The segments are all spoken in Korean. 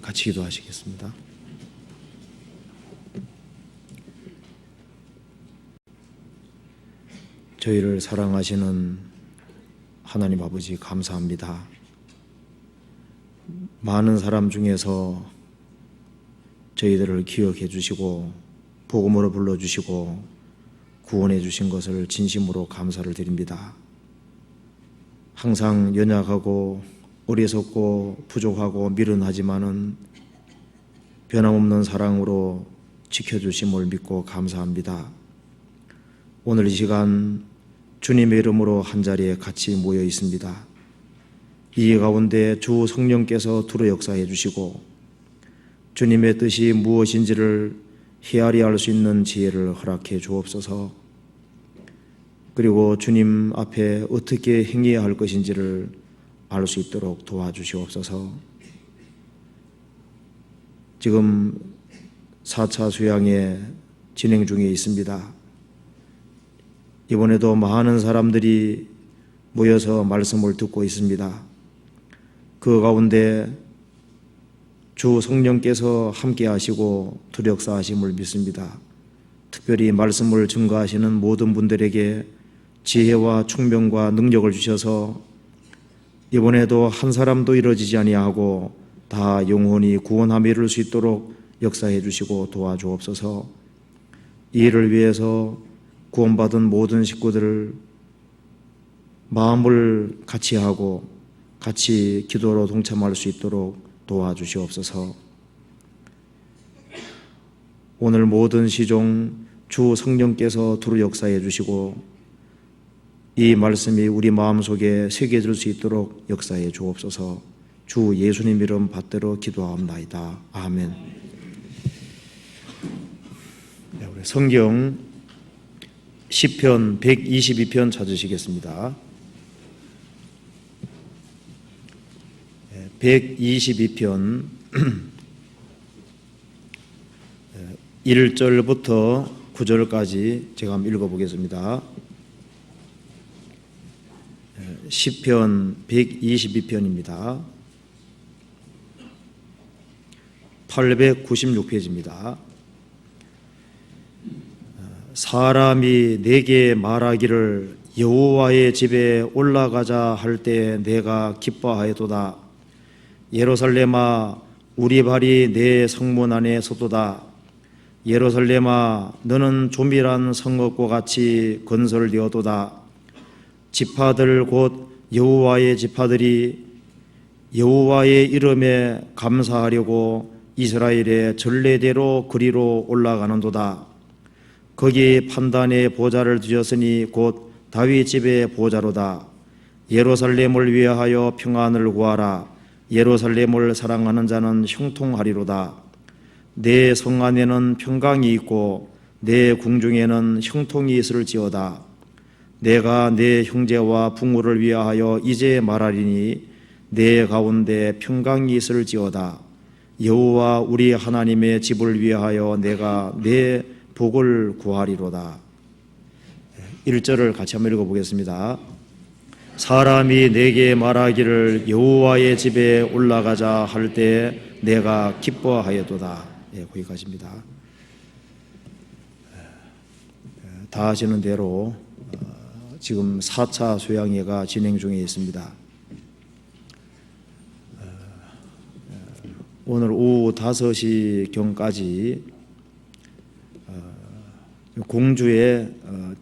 같이 기도하시겠습니다. 저희를 사랑하시는 하나님 아버지 감사합니다. 많은 사람 중에서 저희들을 기억해 주시고 복음으로 불러주시고 구원해 주신 것을 진심으로 감사를 드립니다. 항상 연약하고 어리석고 부족하고 미련하지만은 변함없는 사랑으로 지켜주심을 믿고 감사합니다. 오늘 이 시간 주님의 이름으로 한자리에 같이 모여 있습니다. 이 가운데 주 성령께서 두루 역사해 주시고 주님의 뜻이 무엇인지를 헤아려 알 수 있는 지혜를 허락해 주옵소서. 그리고 주님 앞에 어떻게 행해야 할 것인지를 알 수 있도록 도와주시옵소서. 지금 4차 수양회 진행 중에 있습니다. 이번에도 많은 사람들이 모여서 말씀을 듣고 있습니다. 그 가운데 주 성령께서 함께 하시고 두력사하심을 믿습니다. 특별히 말씀을 증거하시는 모든 분들에게 지혜와 총명과 능력을 주셔서 이번에도 한 사람도 이루어지지 아니하고 다 영혼이 구원함에 이를 수 있도록 역사해 주시고 도와주옵소서. 이 일을 위해서 구원받은 모든 식구들을 마음을 같이 하고 같이 기도로 동참할 수 있도록 도와주시옵소서. 오늘 모든 시종 주 성령께서 두루 역사해 주시고 이 말씀이 우리 마음속에 새겨질 수 있도록 역사해 주옵소서. 주 예수님 이름 받들어 기도하옵나이다. 아멘. 우리 성경 시편 122편 찾으시겠습니다. 122편 1절부터 9절까지 제가 한번 읽어보겠습니다. 시편 122편입니다. 896페이지입니다. 사람이 내게 말하기를 여호와의 집에 올라가자 할 때 내가 기뻐하였도다. 예루살렘아 우리 발이 내 성문 안에 섰도다. 예루살렘아 너는 조밀한 성읍과 같이 건설되었도다. 지파들 곧 여호와의 지파들이 여호와의 이름에 감사하려고 이스라엘의 전례대로 그리로 올라가는도다. 거기 판단의 보좌를 두셨으니 곧 다윗 집의 보좌로다. 예루살렘을 위하여 평안을 구하라. 예루살렘을 사랑하는 자는 형통하리로다. 내 성 안에는 평강이 있고 내 궁중에는 형통이 있을지어다. 내가 내 형제와 부모를 위하여 이제 말하리니 내 가운데 평강이 있을지어다. 여호와 우리 하나님의 집을 위하여 내가 내 복을 구하리로다. 1절을 같이 한번 읽어보겠습니다. 사람이 내게 말하기를 여호와의 집에 올라가자 할 때 내가 기뻐하였도다. 거기까지입니다. 다 아시는 대로 지금 4차 수양회가 진행 중에 있습니다. 오늘 오후 5시경까지 공주에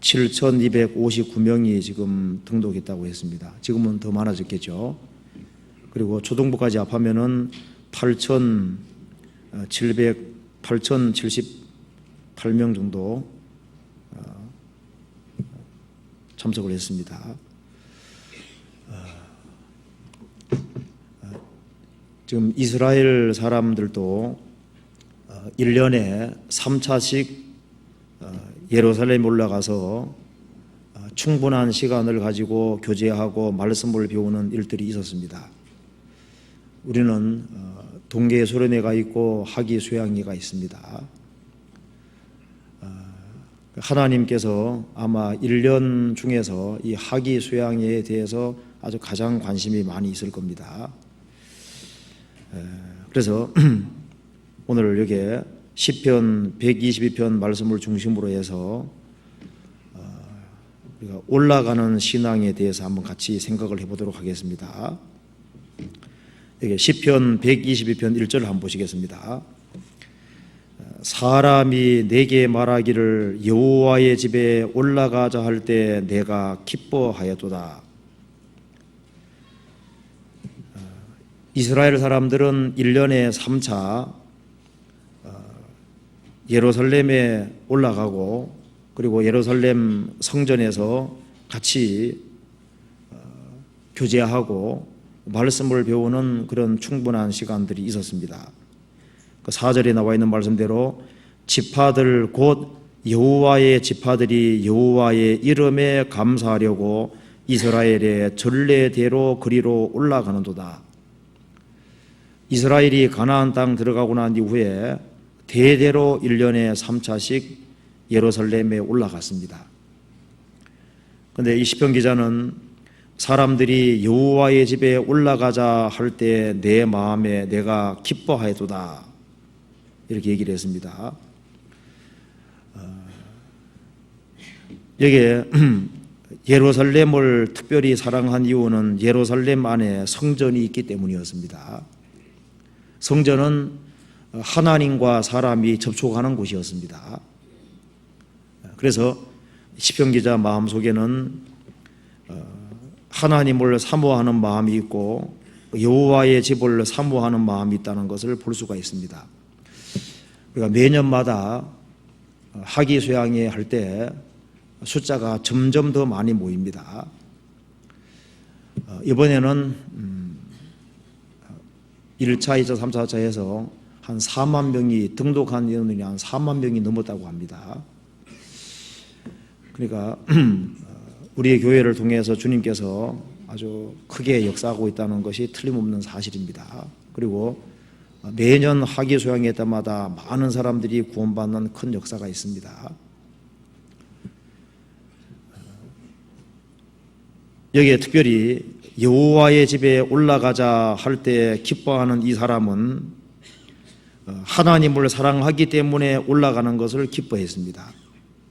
7,259명이 지금 등록했다고 했습니다. 지금은 더 많아졌겠죠. 그리고 초등부까지 합하면은 8,078명 정도 참석을 했습니다. 지금 이스라엘 사람들도 1년에 3차씩 예루살렘에 올라가서 충분한 시간을 가지고 교제하고 말씀을 배우는 일들이 있었습니다. 우리는 동계 수련회가 있고 하기 수양회가 있습니다. 하나님께서 아마 1년 중에서 이 하기 수양회에 대해서 아주 가장 관심이 많이 있을 겁니다. 그래서 오늘 여기에 시편 122편 말씀을 중심으로 해서 우리가 올라가는 신앙에 대해서 한번 같이 생각을 해보도록 하겠습니다. 여기 시편 122편 1절을 한번 보시겠습니다. 사람이 내게 말하기를 여호와의 집에 올라가자 할 때 내가 기뻐하였도다. 이스라엘 사람들은 1년에 3차 예루살렘에 올라가고 그리고 예루살렘 성전에서 같이 교제하고 말씀을 배우는 그런 충분한 시간들이 있었습니다. 그 4절에 나와 있는 말씀대로 지파들 곧 여호와의 지파들이 여호와의 이름에 감사하려고 이스라엘의 전례대로 그리로 올라가는도다. 이스라엘이 가나안 땅 들어가고 난 이후에 대대로 1년에 3차씩 예루살렘에 올라갔습니다. 그런데 이 시편 기자는 사람들이 여호와의 집에 올라가자 할 때 내 마음에 내가 기뻐하였도다 이렇게 얘기를 했습니다. 여기에 예루살렘을 특별히 사랑한 이유는 예루살렘 안에 성전이 있기 때문이었습니다. 성전은 하나님과 사람이 접촉하는 곳이었습니다. 그래서 시편 기자 마음속에는 하나님을 사모하는 마음이 있고 여호와의 집을 사모하는 마음이 있다는 것을 볼 수가 있습니다. 우리가 매년마다 하기수양회 할 때 숫자가 점점 더 많이 모입니다. 이번에는 1차, 2차, 3차, 4차에서 한 4만 명이 등록한 인원이 한 4만 명이 넘었다고 합니다. 그러니까 우리의 교회를 통해서 주님께서 아주 크게 역사하고 있다는 것이 틀림없는 사실입니다. 그리고 매년 하기수양회 때마다 많은 사람들이 구원받는 큰 역사가 있습니다. 여기에 특별히 여호와의 집에 올라가자 할 때 기뻐하는 이 사람은 하나님을 사랑하기 때문에 올라가는 것을 기뻐했습니다.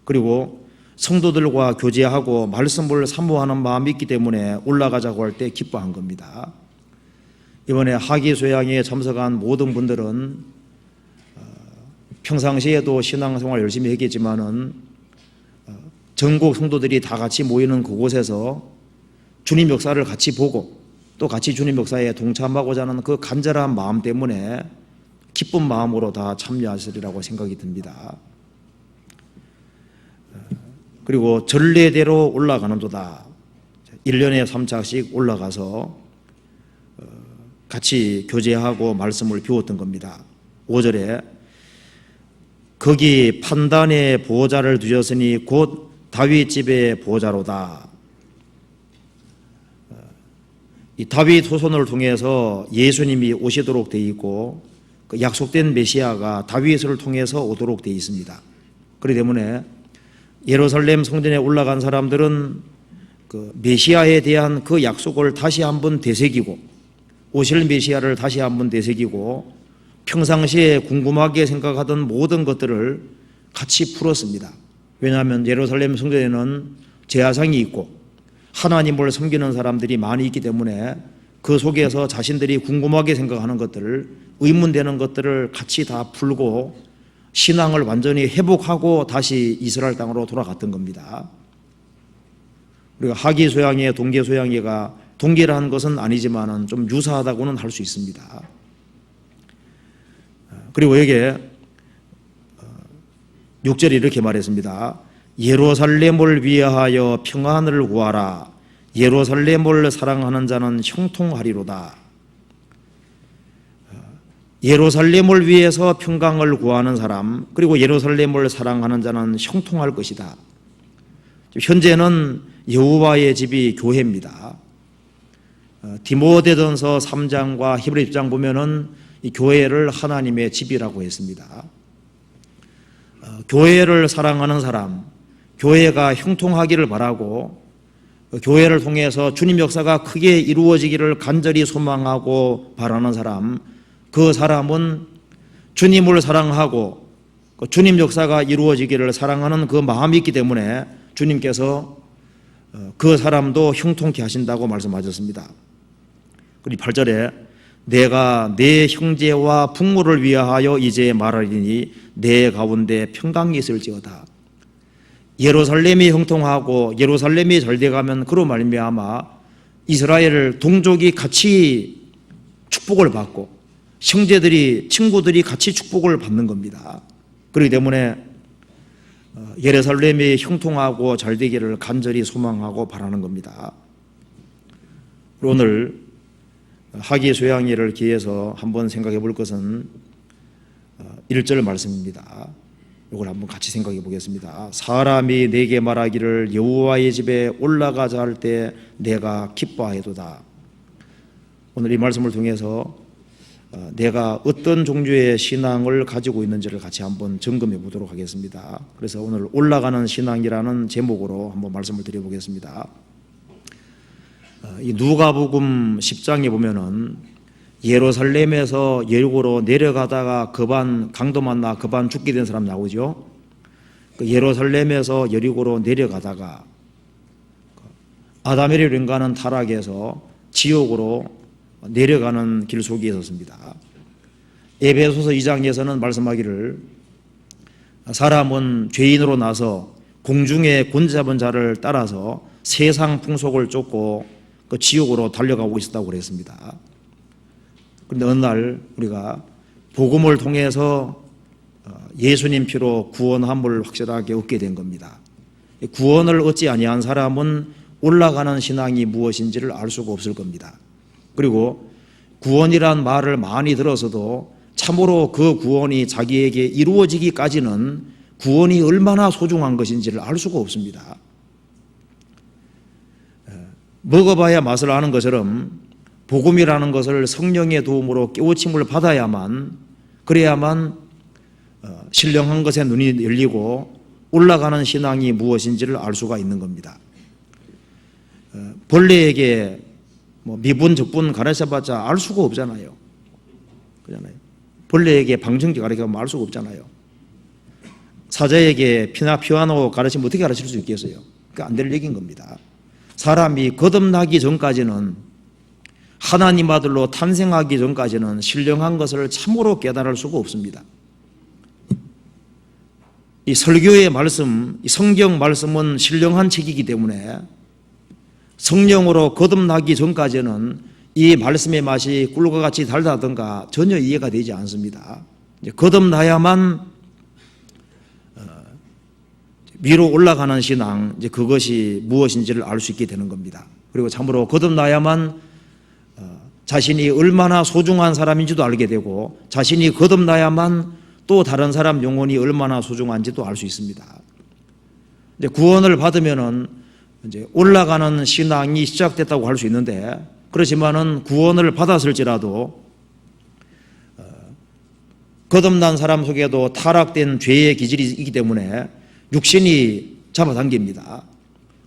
그리고 성도들과 교제하고 말씀을 사모하는 마음이 있기 때문에 올라가자고 할 때 기뻐한 겁니다. 이번에 하기수양회에 참석한 모든 분들은 평상시에도 신앙생활 열심히 했겠지만은 전국 성도들이 다 같이 모이는 그곳에서 주님 역사를 같이 보고 또 같이 주님 역사에 동참하고자 하는 그 간절한 마음 때문에 기쁜 마음으로 다 참여하시리라고 생각이 듭니다. 그리고 전례대로 올라가는도다. 1년에 3차씩 올라가서 같이 교제하고 말씀을 배웠던 겁니다. 5절에 거기 판단의 보호자를 두셨으니 곧 다윗 집의 보호자로다. 이 다윗 후손을 통해서 예수님이 오시도록 되어 있고 그 약속된 메시아가 다윗을 통해서 오도록 되어 있습니다. 그렇기 때문에 예루살렘 성전에 올라간 사람들은 그 메시아에 대한 그 약속을 다시 한번 되새기고 오실 메시아를 다시 한번 되새기고 평상시에 궁금하게 생각하던 모든 것들을 같이 풀었습니다. 왜냐하면 예루살렘 성전에는 제사장이 있고 하나님을 섬기는 사람들이 많이 있기 때문에 그 속에서 자신들이 궁금하게 생각하는 것들을 의문되는 것들을 같이 다 풀고 신앙을 완전히 회복하고 다시 이스라엘 땅으로 돌아갔던 겁니다. 우리가 하기수양회, 동계수양회가 동일한 것은 아니지만은 좀 유사하다고는 할 수 있습니다. 그리고 여기에 6절에 이렇게 말했습니다. 예루살렘을 위하여 평안을 구하라. 예루살렘을 사랑하는 자는 형통하리로다. 예루살렘을 위해서 평강을 구하는 사람 그리고 예루살렘을 사랑하는 자는 형통할 것이다. 현재는 여호와의 집이 교회입니다. 디모데전서 3장과 히브리 10장 보면은 이 교회를 하나님의 집이라고 했습니다. 교회를 사랑하는 사람, 교회가 형통하기를 바라고 교회를 통해서 주님 역사가 크게 이루어지기를 간절히 소망하고 바라는 사람, 그 사람은 주님을 사랑하고 주님 역사가 이루어지기를 사랑하는 그 마음이 있기 때문에 주님께서 그 사람도 형통케 하신다고 말씀하셨습니다. 그리고 8절에 내가 내 형제와 부모를 위하여 이제 말하리니 내 가운데 평강이 있을지어다. 예루살렘이 형통하고 예루살렘이 잘돼가면 그로 말미암아 이스라엘 동족이 같이 축복을 받고 형제들이 친구들이 같이 축복을 받는 겁니다. 그렇기 때문에 예루살렘이 형통하고 잘되기를 간절히 소망하고 바라는 겁니다. 오늘 하기소양일을 기해서 한번 생각해 볼 것은 1절 말씀입니다. 이걸 한번 같이 생각해 보겠습니다. 사람이 내게 말하기를 여호와의 집에 올라가자 할 때 내가 기뻐하여도다. 오늘 이 말씀을 통해서 내가 어떤 종류의 신앙을 가지고 있는지를 같이 한번 점검해 보도록 하겠습니다. 그래서 오늘 올라가는 신앙이라는 제목으로 한번 말씀을 드려보겠습니다. 이 누가복음 10장에 보면은 예루살렘에서 여리고로 내려가다가 급한 강도 만나 급한 죽게 된 사람 나오죠. 그 예루살렘에서 여리고로 내려가다가 아담에리 랭가는 타락해서 지옥으로 내려가는 길 속에 있었습니다. 에베소서 2장에서는 말씀하기를 사람은 죄인으로 나서 공중에 곤 잡은 자를 따라서 세상 풍속을 쫓고 그 지옥으로 달려가고 있었다고 그랬습니다. 그런데 어느 날 우리가 복음을 통해서 예수님 피로 구원함을 확실하게 얻게 된 겁니다. 구원을 얻지 아니한 사람은 올라가는 신앙이 무엇인지를 알 수가 없을 겁니다. 그리고 구원이란 말을 많이 들어서도 참으로 그 구원이 자기에게 이루어지기까지는 구원이 얼마나 소중한 것인지를 알 수가 없습니다. 먹어봐야 맛을 아는 것처럼 복음이라는 것을 성령의 도움으로 깨우침을 받아야만 그래야만 신령한 것에 눈이 열리고 올라가는 신앙이 무엇인지를 알 수가 있는 겁니다. 벌레에게 미분 적분 가르쳐봤자 알 수가 없잖아요. 그렇잖아요. 벌레에게 방정지 가르쳐보면 알 수가 없잖아요. 사자에게 피아노 가르치면 어떻게 가르칠 수 있겠어요? 그러니까 안 될 얘기인 겁니다. 사람이 거듭나기 전까지는 하나님 아들로 탄생하기 전까지는 신령한 것을 참으로 깨달을 수가 없습니다. 이 설교의 말씀, 이 성경 말씀은 신령한 책이기 때문에 성령으로 거듭나기 전까지는 이 말씀의 맛이 꿀과 같이 달다든가 전혀 이해가 되지 않습니다. 이제 거듭나야만 위로 올라가는 신앙, 이제 그것이 무엇인지를 알 수 있게 되는 겁니다. 그리고 참으로 거듭나야만 자신이 얼마나 소중한 사람인지도 알게 되고 자신이 거듭나야만 또 다른 사람 영혼이 얼마나 소중한지도 알 수 있습니다. 이제 구원을 받으면은 이제 올라가는 신앙이 시작됐다고 할 수 있는데 그렇지만은 구원을 받았을지라도 거듭난 사람 속에도 타락된 죄의 기질이 있기 때문에 육신이 잡아당깁니다.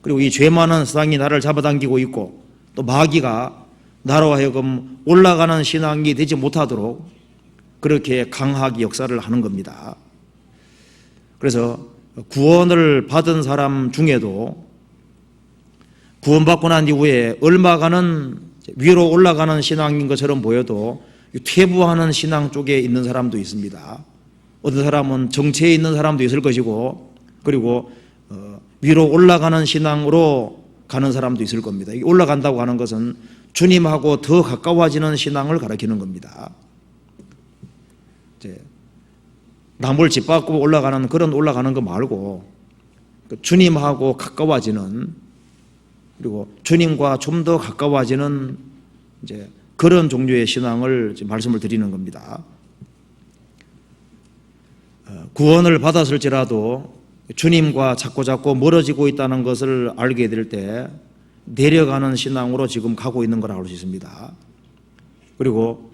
그리고 이 죄 많은 세상이 나를 잡아당기고 있고 또 마귀가 나로 하여금 올라가는 신앙이 되지 못하도록 그렇게 강하게 역사를 하는 겁니다. 그래서 구원을 받은 사람 중에도 구원받고 난 이후에 얼마간은 위로 올라가는 신앙인 것처럼 보여도 퇴보하는 신앙 쪽에 있는 사람도 있습니다. 어떤 사람은 정체에 있는 사람도 있을 것이고 그리고 위로 올라가는 신앙으로 가는 사람도 있을 겁니다. 올라간다고 하는 것은 주님하고 더 가까워지는 신앙을 가리키는 겁니다. 이제 남을 짓밟고 올라가는 그런 올라가는 거 말고 주님하고 가까워지는 그리고 주님과 좀 더 가까워지는 이제 그런 종류의 신앙을 말씀을 드리는 겁니다. 구원을 받았을지라도 주님과 자꾸자꾸 멀어지고 있다는 것을 알게 될 때 내려가는 신앙으로 지금 가고 있는 걸 알 수 있습니다. 그리고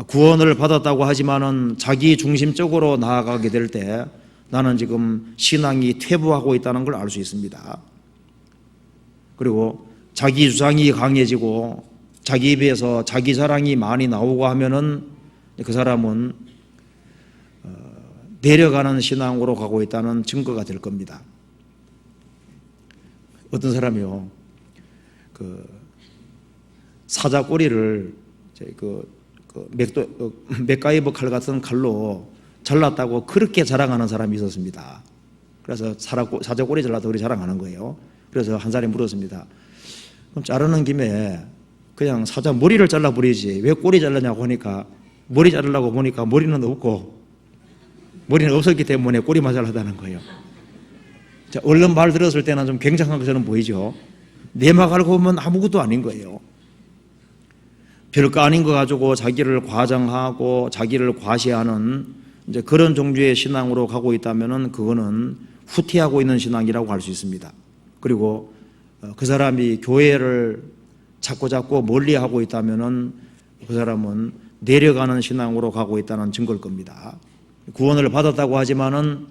구원을 받았다고 하지만은 자기 중심적으로 나아가게 될 때 나는 지금 신앙이 퇴보하고 있다는 걸 알 수 있습니다. 그리고 자기 주장이 강해지고 자기 입에서 자기 자랑이 많이 나오고 하면은 그 사람은 내려가는 신앙으로 가고 있다는 증거가 될 겁니다. 어떤 사람이요, 사자 꼬리를 맥가이버 칼 같은 칼로 잘랐다고 그렇게 자랑하는 사람이 있었습니다. 그래서 사자 꼬리 잘랐다고 그렇게 자랑하는 거예요. 그래서 한 사람이 물었습니다. 그럼 자르는 김에 그냥 사자 머리를 잘라버리지 왜 꼬리 잘랐냐고 하니까, 머리 자르려고 보니까 머리는 없고 머리는 없었기 때문에 꼬리만 잘랐다는 거예요. 자, 얼른 말 들었을 때는 좀 굉장한 것처럼 보이죠. 내막 알고 보면 아무것도 아닌 거예요. 별거 아닌 거 가지고 자기를 과장하고 자기를 과시하는 이제 그런 종류의 신앙으로 가고 있다면은 그거는 후퇴하고 있는 신앙이라고 할 수 있습니다. 그리고 그 사람이 교회를 자꾸 멀리하고 있다면은 그 사람은 내려가는 신앙으로 가고 있다는 증거일 겁니다. 구원을 받았다고 하지만은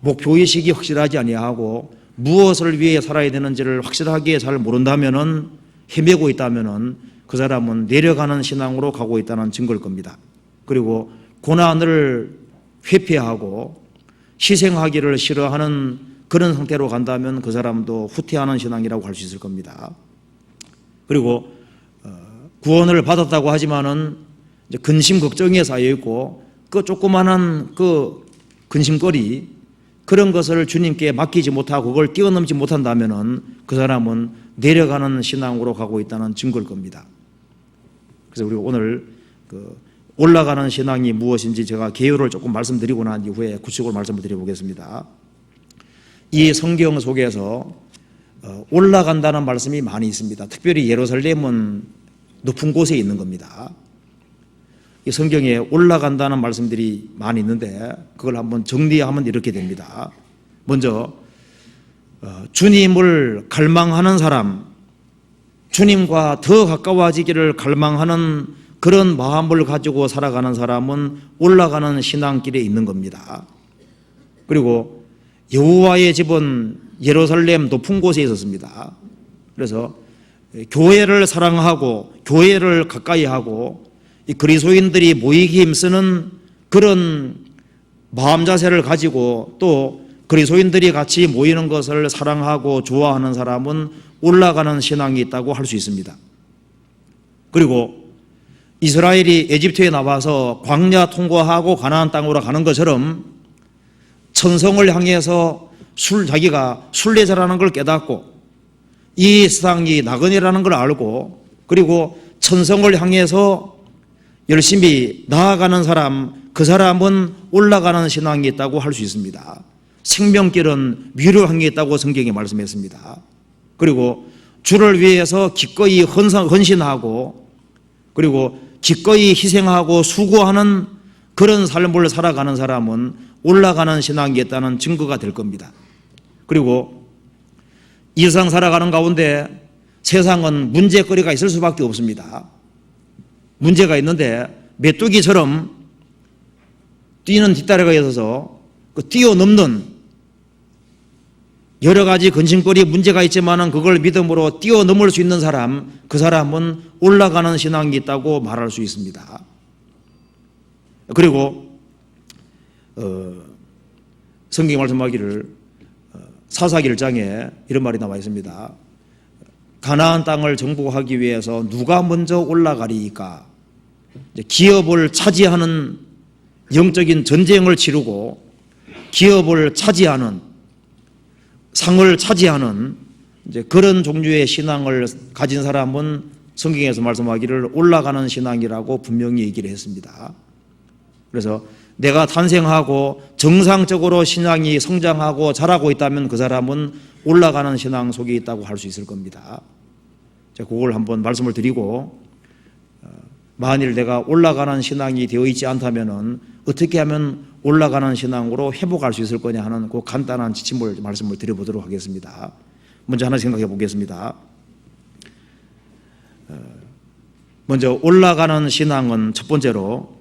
목표의식이 확실하지 아니하고 무엇을 위해 살아야 되는지를 확실하게 잘 모른다면은, 헤매고 있다면은 그 사람은 내려가는 신앙으로 가고 있다는 증거일 겁니다. 그리고 고난을 회피하고 희생하기를 싫어하는 그런 상태로 간다면 그 사람도 후퇴하는 신앙이라고 할 수 있을 겁니다. 그리고 구원을 받았다고 하지만은 이제 근심 걱정에 쌓여 있고 그 조그마한 그 근심거리, 그런 것을 주님께 맡기지 못하고 그걸 뛰어넘지 못한다면은 그 사람은 내려가는 신앙으로 가고 있다는 증거일 겁니다. 그래서 우리가 오늘 올라가는 신앙이 무엇인지 제가 개요를 조금 말씀드리고 난 이후에 구체적으로 말씀을 드려보겠습니다. 이 성경 속에서 올라간다는 말씀이 많이 있습니다. 특별히 예루살렘은 높은 곳에 있는 겁니다. 이 성경에 올라간다는 말씀들이 많이 있는데 그걸 한번 정리하면 이렇게 됩니다. 먼저 주님을 갈망하는 사람, 주님과 더 가까워지기를 갈망하는 그런 마음을 가지고 살아가는 사람은 올라가는 신앙길에 있는 겁니다. 그리고 여호와의 집은 예루살렘 높은 곳에 있었습니다. 그래서 교회를 사랑하고 교회를 가까이 하고 이 그리스도인들이 모이기 힘쓰는 그런 마음 자세를 가지고 또 그리스도인들이 같이 모이는 것을 사랑하고 좋아하는 사람은 올라가는 신앙이 있다고 할 수 있습니다. 그리고 이스라엘이 에집트에 나와서 광야 통과하고 가나안 땅으로 가는 것처럼 천성을 향해서 자기가 순례자라는 걸 깨닫고 이 세상이 나그네라는 걸 알고 그리고 천성을 향해서 열심히 나아가는 사람, 그 사람은 올라가는 신앙이 있다고 할 수 있습니다. 생명길은 미루한 게 있다고 성경에 말씀했습니다. 그리고 주를 위해서 기꺼이 헌신하고 그리고 기꺼이 희생하고 수고하는 그런 삶을 살아가는 사람은 올라가는 신앙이 있다는 증거가 될 겁니다. 그리고 이 세상 살아가는 가운데 세상은 문제거리가 있을 수밖에 없습니다. 문제가 있는데 메뚜기처럼 뛰는 뒷다리가 있어서 그 뛰어넘는 여러 가지 근심거리 문제가 있지만은 그걸 믿음으로 뛰어넘을 수 있는 사람, 그 사람은 올라가는 신앙이 있다고 말할 수 있습니다. 그리고 성경이 말씀하기를 사사기 1장에 이런 말이 나와 있습니다. 가나안 땅을 정복하기 위해서 누가 먼저 올라가리이까? 기업을 차지하는 영적인 전쟁을 치르고 기업을 차지하는 상을 차지하는 이제 그런 종류의 신앙을 가진 사람은 성경에서 말씀하기를 올라가는 신앙이라고 분명히 얘기를 했습니다. 그래서 내가 탄생하고 정상적으로 신앙이 성장하고 자라고 있다면 그 사람은 올라가는 신앙 속에 있다고 할 수 있을 겁니다. 제가 그걸 한번 말씀을 드리고 만일 내가 올라가는 신앙이 되어 있지 않다면은 어떻게 하면 올라가는 신앙으로 회복할 수 있을 거냐 하는 그 간단한 지침을 말씀을 드려보도록 하겠습니다. 먼저 하나 생각해 보겠습니다. 먼저 올라가는 신앙은 첫 번째로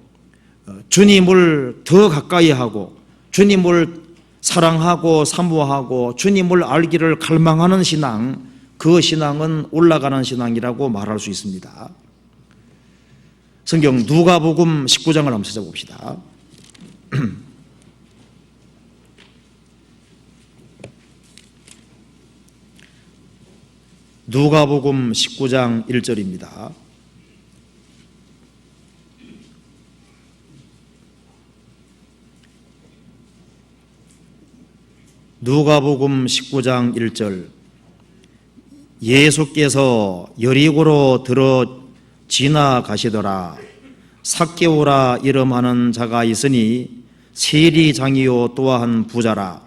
주님을 더 가까이 하고 주님을 사랑하고 사모하고 주님을 알기를 갈망하는 신앙, 그 신앙은 올라가는 신앙이라고 말할 수 있습니다. 성경 누가복음 19장을 한번 찾아봅시다. 누가복음 19장 1절입니다. 누가복음 19장 1절. 예수께서 여리고로 들어 지나가시더라. 삭개오라 이름하는 자가 있으니 세리장이요 또한 부자라.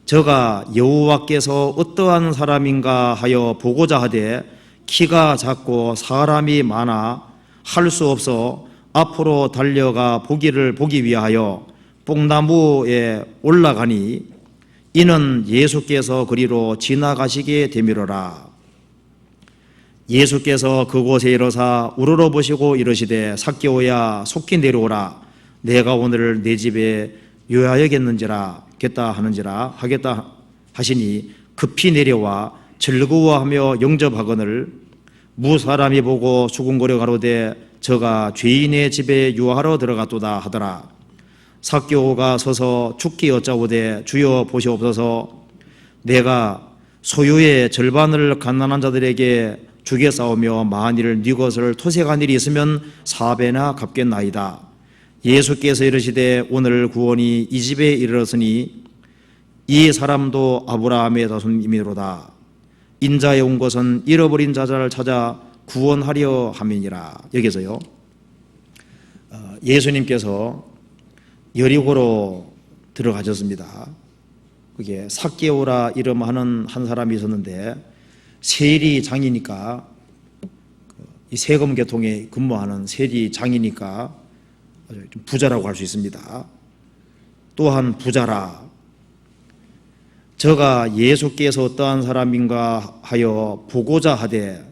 저가 여호와께서 어떠한 사람인가 하여 보고자 하되 키가 작고 사람이 많아 할 수 없어 앞으로 달려가 보기 위하여 뽕나무에 올라가니 이는 예수께서 그리로 지나가시게 되미로라. 예수께서 그곳에 이르사 우러러 보시고 이르시되 삭개오야 속히 내려오라. 내가 오늘 내 집에 요하여겠는지라 하겠다 하시니 급히 내려와 즐거워하며 영접하거늘 무사람이 보고 수군거려 가로되 저가 죄인의 집에 유하러 들어갔도다 하더라. 삭개오가 서서 죽기 여짜오되 주여 보시옵소서. 내가 소유의 절반을 가난한 자들에게 주게 싸우며 만일 네 것을 토색한 일이 있으면 4배나 갚겠나이다. 예수께서 이르시되 오늘 구원이 이 집에 이르렀으니 이 사람도 아브라함의 자손이미로다. 인자에 온 것은 잃어버린 자를 찾아 구원하려 함이니라. 여기서요, 예수님께서 여리고로 들어가셨습니다. 그게 삭개오라 이름하는 한 사람이 있었는데 세리장이니까, 이 세금계통에 근무하는 세리장이니까 좀 부자라고 할 수 있습니다. 또한 부자라. 저가 예수께서 어떠한 사람인가 하여 보고자 하되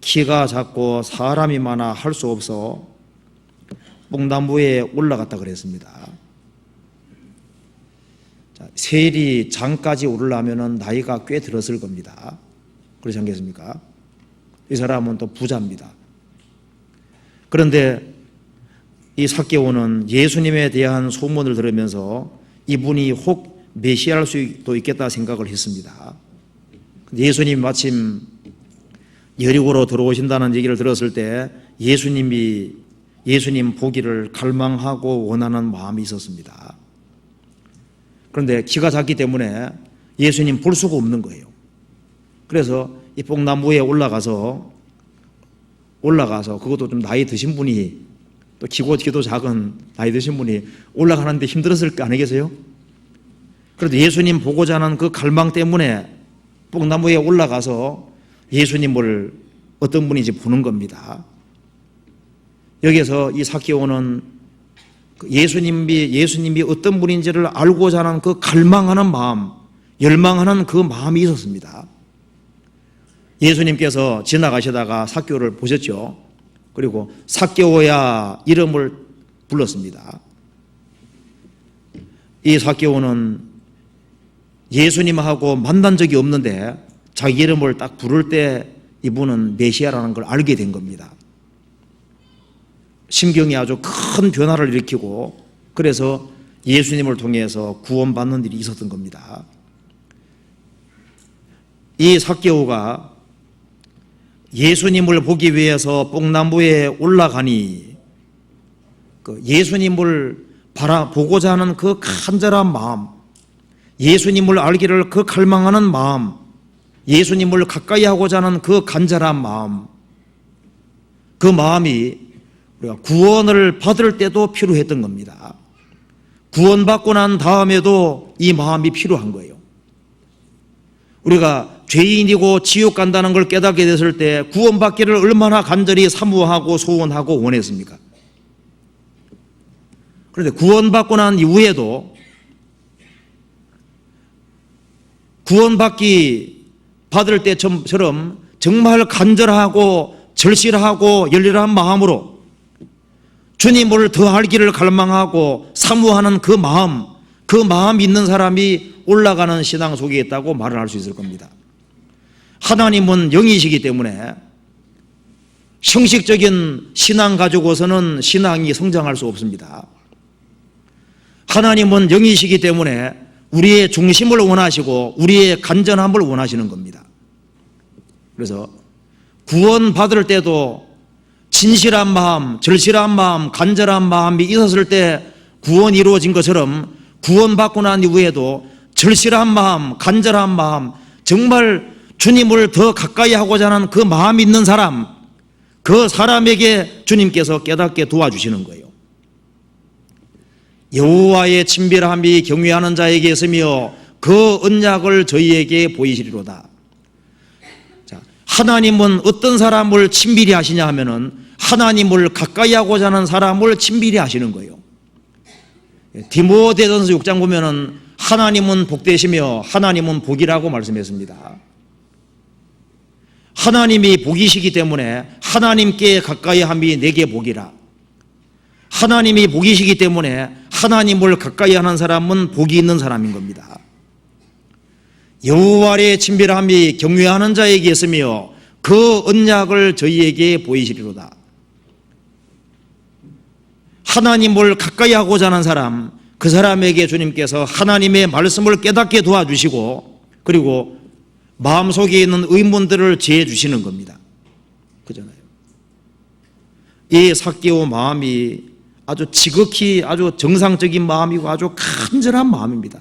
키가 작고 사람이 많아 할 수 없어 뽕나무에 올라갔다 그랬습니다. 세리장까지 오르려면 나이가 꽤 들었을 겁니다. 그렇지 않겠습니까? 이 사람은 또 부자입니다. 그런데 이 삭개오는 예수님에 대한 소문을 들으면서 이분이 혹 메시아일 수도 있겠다 생각을 했습니다. 예수님 마침 여리고로 들어오신다는 얘기를 들었을 때 예수님 보기를 갈망하고 원하는 마음이 있었습니다. 그런데 키가 작기 때문에 예수님 볼 수가 없는 거예요. 그래서 이 뽕나무에 올라가서 그것도 좀 나이 드신 분이, 또 키도 작은 나이 드신 분이 올라가는데 힘들었을 거 아니겠어요? 그래도 예수님 보고자 하는 그 갈망 때문에 뽕나무에 올라가서 예수님을 어떤 분인지 보는 겁니다. 여기서 이 삭개오는 예수님이 어떤 분인지를 알고자 하는 그 갈망하는 마음, 열망하는 그 마음이 있었습니다. 예수님께서 지나가시다가 삭개오를 보셨죠. 그리고 삭개오야 이름을 불렀습니다. 이 삭개오는 예수님하고 만난 적이 없는데 자기 이름을 딱 부를 때 이분은 메시아라는 걸 알게 된 겁니다. 심경이 아주 큰 변화를 일으키고, 그래서 예수님을 통해서 구원받는 일이 있었던 겁니다. 이 삭개오가 예수님을 보기 위해서 뽕나무에 올라가니 예수님을 보고자 하는 그 간절한 마음, 예수님을 알기를 그 갈망하는 마음, 예수님을 가까이 하고자 하는 그 간절한 마음, 그 마음이 우리가 구원을 받을 때도 필요했던 겁니다. 구원받고 난 다음에도 이 마음이 필요한 거예요. 우리가 죄인이고 지옥 간다는 걸 깨닫게 됐을 때 구원받기를 얼마나 간절히 사모하고 소원하고 원했습니까? 그런데 구원받고 난 이후에도 받을 때처럼 정말 간절하고 절실하고 열렬한 마음으로 주님을 더 알기를 갈망하고 사모하는 그 마음 있는 사람이 올라가는 신앙 속에 있다고 말을 할 수 있을 겁니다. 하나님은 영이시기 때문에 형식적인 신앙 가지고서는 신앙이 성장할 수 없습니다. 하나님은 영이시기 때문에 우리의 중심을 원하시고 우리의 간절함을 원하시는 겁니다. 그래서 구원받을 때도 진실한 마음, 절실한 마음, 간절한 마음이 있었을 때 구원이 이루어진 것처럼 구원받고 난 이후에도 절실한 마음, 간절한 마음, 정말 주님을 더 가까이 하고자 하는 그 마음이 있는 사람, 그 사람에게 주님께서 깨닫게 도와주시는 거예요. 여호와의 친밀함이 경외하는 자에게 있으며 그 언약을 저희에게 보이시리로다. 자, 하나님은 어떤 사람을 친밀히 하시냐 하면은 하나님을 가까이 하고자 하는 사람을 친밀히 하시는 거예요. 디모데전서 6장 보면은 하나님은 복되시며 하나님은 복이라고 말씀했습니다. 하나님이 복이시기 때문에 하나님께 가까이 함이 내게 복이라. 하나님이 복이시기 때문에 하나님을 가까이 하는 사람은 복이 있는 사람인 겁니다. 여호와의 친밀함이 경외하는 자에게 있으며 그 언약을 저희에게 보이시리로다. 하나님을 가까이 하고자 하는 사람, 그 사람에게 주님께서 하나님의 말씀을 깨닫게 도와주시고 그리고 마음속에 있는 의문들을 제해 주시는 겁니다. 그잖아요. 이 삭개오 마음이 아주 지극히 아주 정상적인 마음이고 아주 간절한 마음입니다.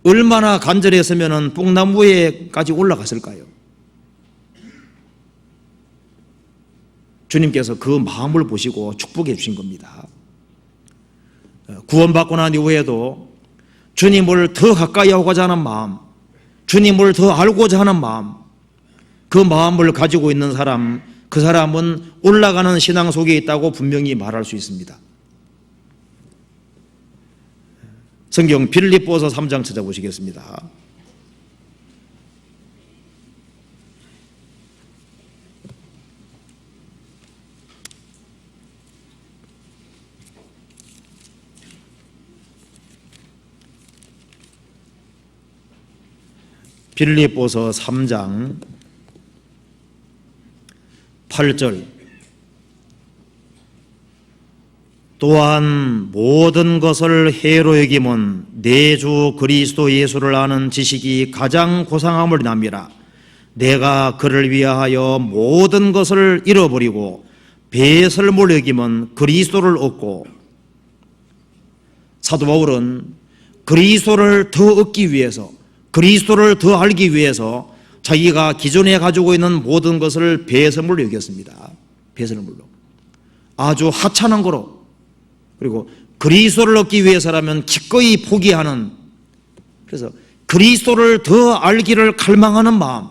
얼마나 간절했으면 뽕나무에까지 올라갔을까요? 주님께서 그 마음을 보시고 축복해 주신 겁니다. 구원받고 난 이후에도 주님을 더 가까이 하고자 하는 마음, 주님을 더 알고자 하는 마음, 그 마음을 가지고 있는 사람, 그 사람은 올라가는 신앙 속에 있다고 분명히 말할 수 있습니다. 성경 빌립보서 3장 찾아보시겠습니다. 빌립보서 3장 8절 또한 모든 것을 해로 여김은 내 주 그리스도 예수를 아는 지식이 가장 고상함을 남이라. 내가 그를 위하여 모든 것을 잃어버리고 배설물 여김은 그리스도를 얻고. 사도 바울은 그리스도를 더 얻기 위해서, 그리스도를 더 알기 위해서 자기가 기존에 가지고 있는 모든 것을 배설물로 여겼습니다. 배설물로. 아주 하찮은 거로. 그리고 그리스도를 얻기 위해서라면 기꺼이 포기하는, 그래서 그리스도를 더 알기를 갈망하는 마음,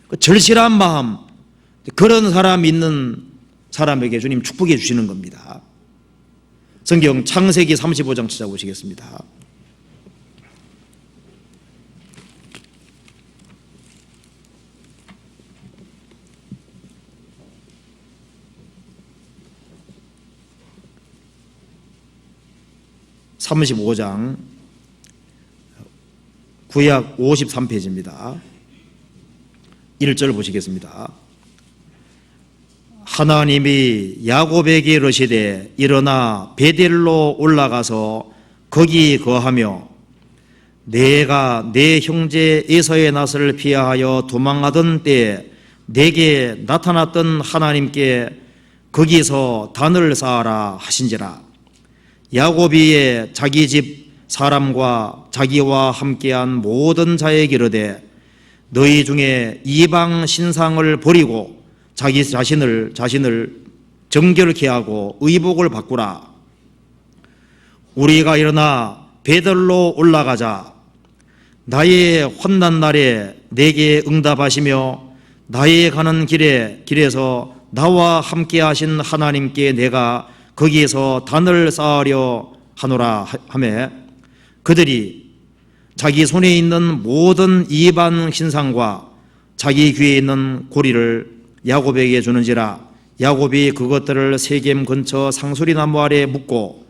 그 절실한 마음, 그런 사람이 있는 사람에게 주님 축복해 주시는 겁니다. 성경 창세기 35장 찾아보시겠습니다. (35장) 구약 53페이지입니다. 1절 보시겠습니다. 하나님이 야곱에게 이르시되 일어나 베델로 올라가서 거기 거하며 내가 내 형제 에서의 낯을 피하여 도망하던 때에 내게 나타났던 하나님께 거기서 단을 쌓아라 하신지라. 야곱이 자기 집 사람과 자기와 함께한 모든 자에게 이르되 너희 중에 이방 신상을 버리고 자기 자신을 정결케 하고 의복을 바꾸라. 우리가 일어나 베들로 올라가자. 나의 환난 날에 내게 응답하시며 나의 가는 길에서 나와 함께 하신 하나님께 내가 거기에서 단을 쌓으려 하노라 하매 그들이 자기 손에 있는 모든 이방 신상과 자기 귀에 있는 고리를 야곱에게 주는지라. 야곱이 그것들을 세겜 근처 상수리나무 아래 묻고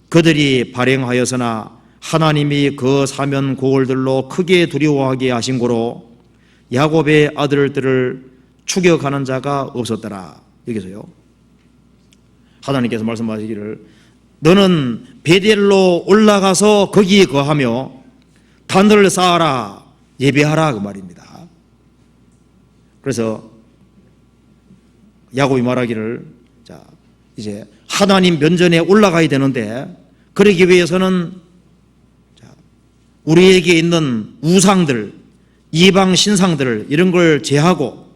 그들이 발행하였으나 하나님이 그 사면 고을들로 크게 두려워하게 하신 고로 야곱의 아들들을 추격하는 자가 없었더라. 여기서요. 하나님께서 말씀하시기를 너는 베델로 올라가서 거기에 거하며 단을 쌓아라, 예배하라, 그 말입니다. 그래서 야곱이 말하기를 자, 이제 하나님 면전에 올라가야 되는데 그러기 위해서는 우리에게 있는 우상들, 이방 신상들 이런 걸 제하고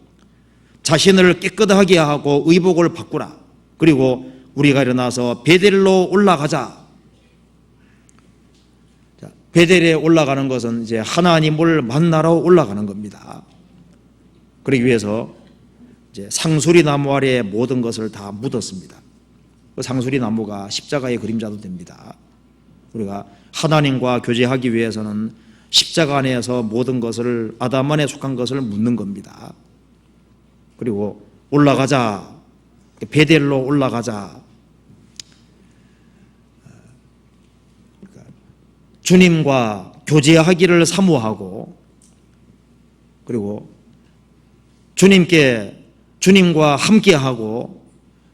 자신을 깨끗하게 하고 의복을 바꾸라. 그리고 우리가 일어나서 베델로 올라가자. 베델에 올라가는 것은 이제 하나님을 만나러 올라가는 겁니다. 그러기 위해서 이제 상수리 나무 아래에 모든 것을 다 묻었습니다. 그 상수리 나무가 십자가의 그림자도 됩니다. 우리가 하나님과 교제하기 위해서는 십자가 안에서 모든 것을 아담 안에 속한 것을 묻는 겁니다. 그리고 올라가자, 베델로 올라가자. 주님과 교제하기를 사모하고 그리고 주님과 함께하고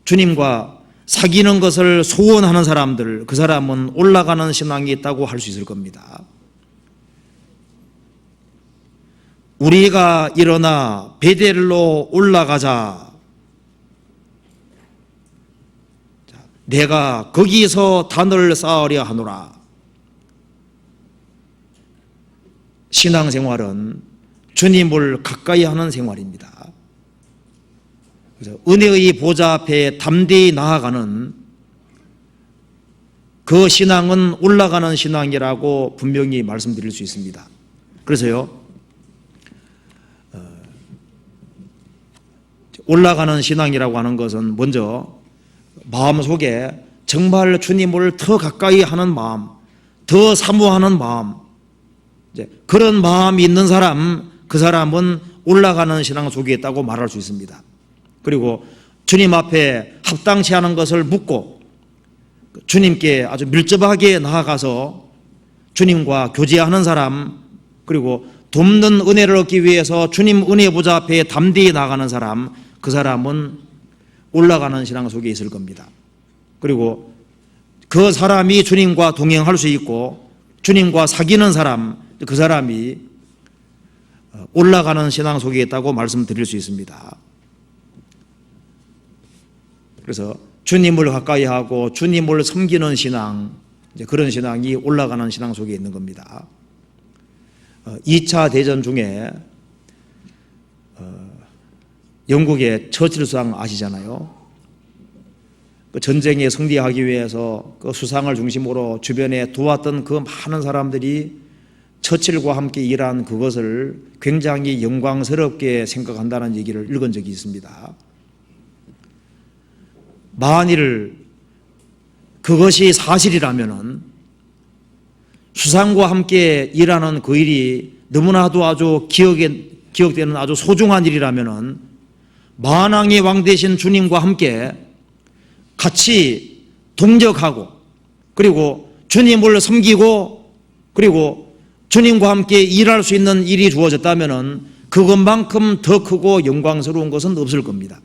주님과 사귀는 것을 소원하는 사람들, 그 사람은 올라가는 신앙이 있다고 할 수 있을 겁니다. 우리가 일어나 베델로 올라가자. 내가 거기서 단을 쌓으려 하노라. 신앙생활은 주님을 가까이 하는 생활입니다. 그래서 은혜의 보좌 앞에 담대히 나아가는 그 신앙은 올라가는 신앙이라고 분명히 말씀드릴 수 있습니다. 그래서요, 올라가는 신앙이라고 하는 것은 먼저 마음속에 정말 주님을 더 가까이 하는 마음, 더 사모하는 마음, 그런 마음이 있는 사람, 그 사람은 올라가는 신앙 속에 있다고 말할 수 있습니다. 그리고 주님 앞에 합당치 않은 것을 묻고 주님께 아주 밀접하게 나아가서 주님과 교제하는 사람, 그리고 돕는 은혜를 얻기 위해서 주님 은혜 보좌 앞에 담대히 나가는 사람, 그 사람은 올라가는 신앙 속에 있을 겁니다. 그리고 그 사람이 주님과 동행할 수 있고 주님과 사귀는 사람, 그 사람이 올라가는 신앙 속에 있다고 말씀드릴 수 있습니다. 그래서 주님을 가까이 하고 주님을 섬기는 신앙, 이제 그런 신앙이 올라가는 신앙 속에 있는 겁니다. 2차 대전 중에 영국의 처칠 수상 아시잖아요. 그 전쟁에 승리하기 위해서 그 수상을 중심으로 주변에 도왔던 그 많은 사람들이 처칠과 함께 일한 그것을 굉장히 영광스럽게 생각한다는 얘기를 읽은 적이 있습니다. 만일 그것이 사실이라면은 수상과 함께 일하는 그 일이 너무나도 아주 기억되는 아주 소중한 일이라면은 만왕의 왕 되신 주님과 함께 같이 동역하고 그리고 주님을 섬기고 그리고 주님과 함께 일할 수 있는 일이 주어졌다면은 그것만큼 더 크고 영광스러운 것은 없을 겁니다.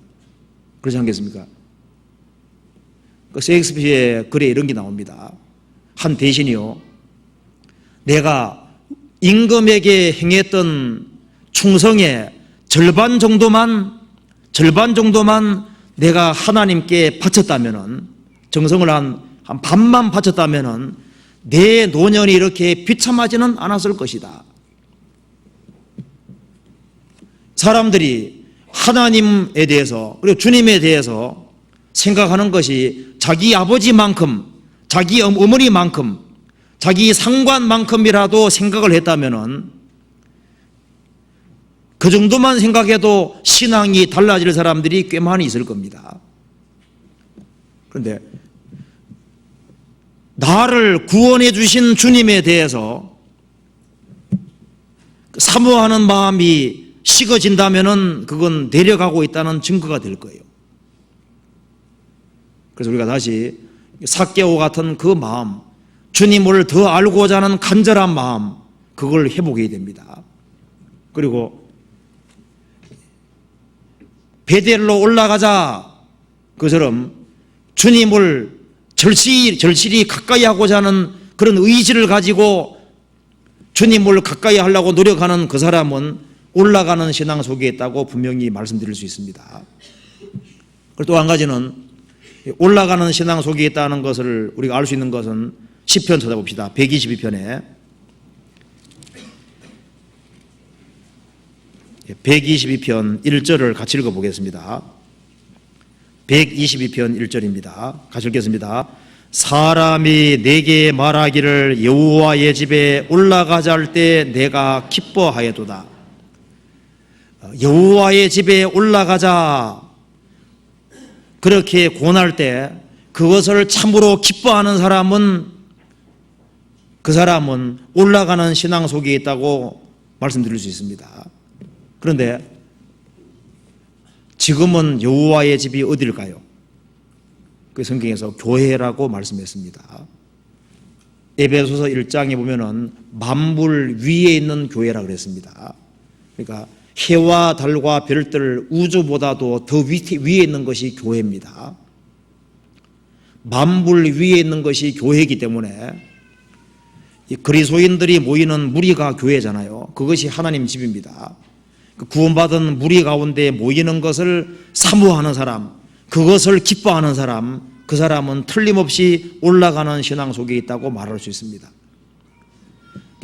그렇지 않겠습니까? 그 셰익스피어의 글에 이런 게 나옵니다. 한 대신이요, 내가 임금에게 행했던 충성의 절반 정도만 내가 하나님께 바쳤다면은, 정성을 한 반만 바쳤다면은 내 노년이 이렇게 비참하지는 않았을 것이다. 사람들이 하나님에 대해서 그리고 주님에 대해서 생각하는 것이 자기 아버지만큼, 자기 어머니만큼, 자기 상관만큼이라도 생각을 했다면은 그 정도만 생각해도 신앙이 달라질 사람들이 꽤 많이 있을 겁니다. 그런데 나를 구원해 주신 주님에 대해서 사모하는 마음이 식어진다면은 그건 내려가고 있다는 증거가 될 거예요. 그래서 우리가 다시 삭개오 같은 그 마음, 주님을 더 알고자 하는 간절한 마음, 그걸 회복해야 됩니다. 그리고 베델로 올라가자. 그처럼 주님을 절실히 가까이 하고자 하는 그런 의지를 가지고 주님을 가까이 하려고 노력하는 그 사람은 올라가는 신앙 속에 있다고 분명히 말씀드릴 수 있습니다. 그리고 또 한 가지는 올라가는 신앙 속에 있다는 것을 우리가 알 수 있는 것은 시편 찾아봅시다. 122편에 122편 1절을 같이 읽어보겠습니다. 122편 1절입니다. 같이 읽겠습니다. 사람이 내게 말하기를 여호와의 집에 올라가자 할 때 내가 기뻐하여도다. 여호와의 집에 올라가자 그렇게 권할 때 그것을 참으로 기뻐하는 사람은 그 사람은 올라가는 신앙 속에 있다고 말씀드릴 수 있습니다. 그런데 지금은 여호와의 집이 어딜까요? 그 성경에서 교회라고 말씀했습니다. 에베소서 1장에 보면은 만물 위에 있는 교회라고 그랬습니다. 그러니까 해와 달과 별들 우주보다도 더 위에 있는 것이 교회입니다. 만물 위에 있는 것이 교회이기 때문에 그리스도인들이 모이는 무리가 교회잖아요. 그것이 하나님 집입니다. 구원받은 무리 가운데 모이는 것을 사모하는 사람, 그것을 기뻐하는 사람, 그 사람은 틀림없이 올라가는 신앙 속에 있다고 말할 수 있습니다.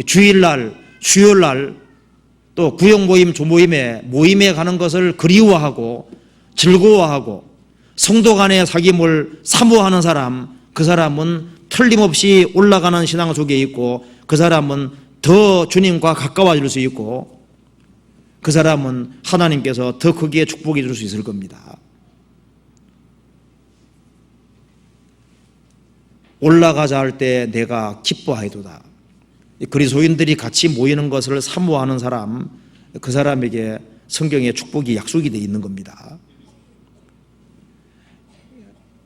주일날, 수요일날 또 구역 모임, 모임에 가는 것을 그리워하고 즐거워하고 성도 간의 사귐을 사모하는 사람, 그 사람은 틀림없이 올라가는 신앙 속에 있고 그 사람은 더 주님과 가까워질 수 있고 그 사람은 하나님께서 더 크게 축복해 줄 수 있을 겁니다. 올라가자 할 때 내가 기뻐하여도다. 그리스도인들이 같이 모이는 것을 사모하는 사람, 그 사람에게 성경의 축복이 약속이 되어 있는 겁니다.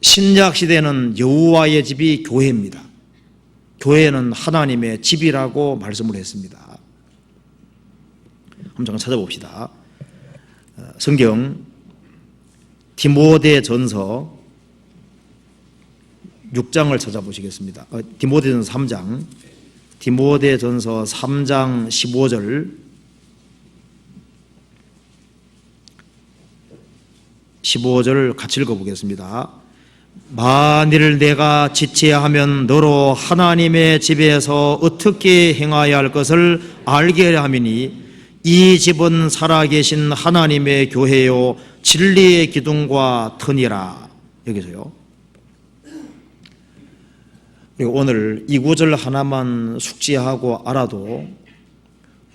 신약 시대는 여호와의 집이 교회입니다. 교회는 하나님의 집이라고 말씀을 했습니다. 한번 찾아봅시다. 성경 디모데전서 6장을 찾아보시겠습니다. 디모데전서 3장, 디모데전서 3장 15절, 15절 같이 읽어보겠습니다. 만일 내가 지체하면 너로 하나님의 집에서 어떻게 행하여야 할 것을 알게 함이니 이 집은 살아계신 하나님의 교회요 진리의 기둥과 터니라. 여기서요. 그리고 오늘 이 구절 하나만 숙지하고 알아도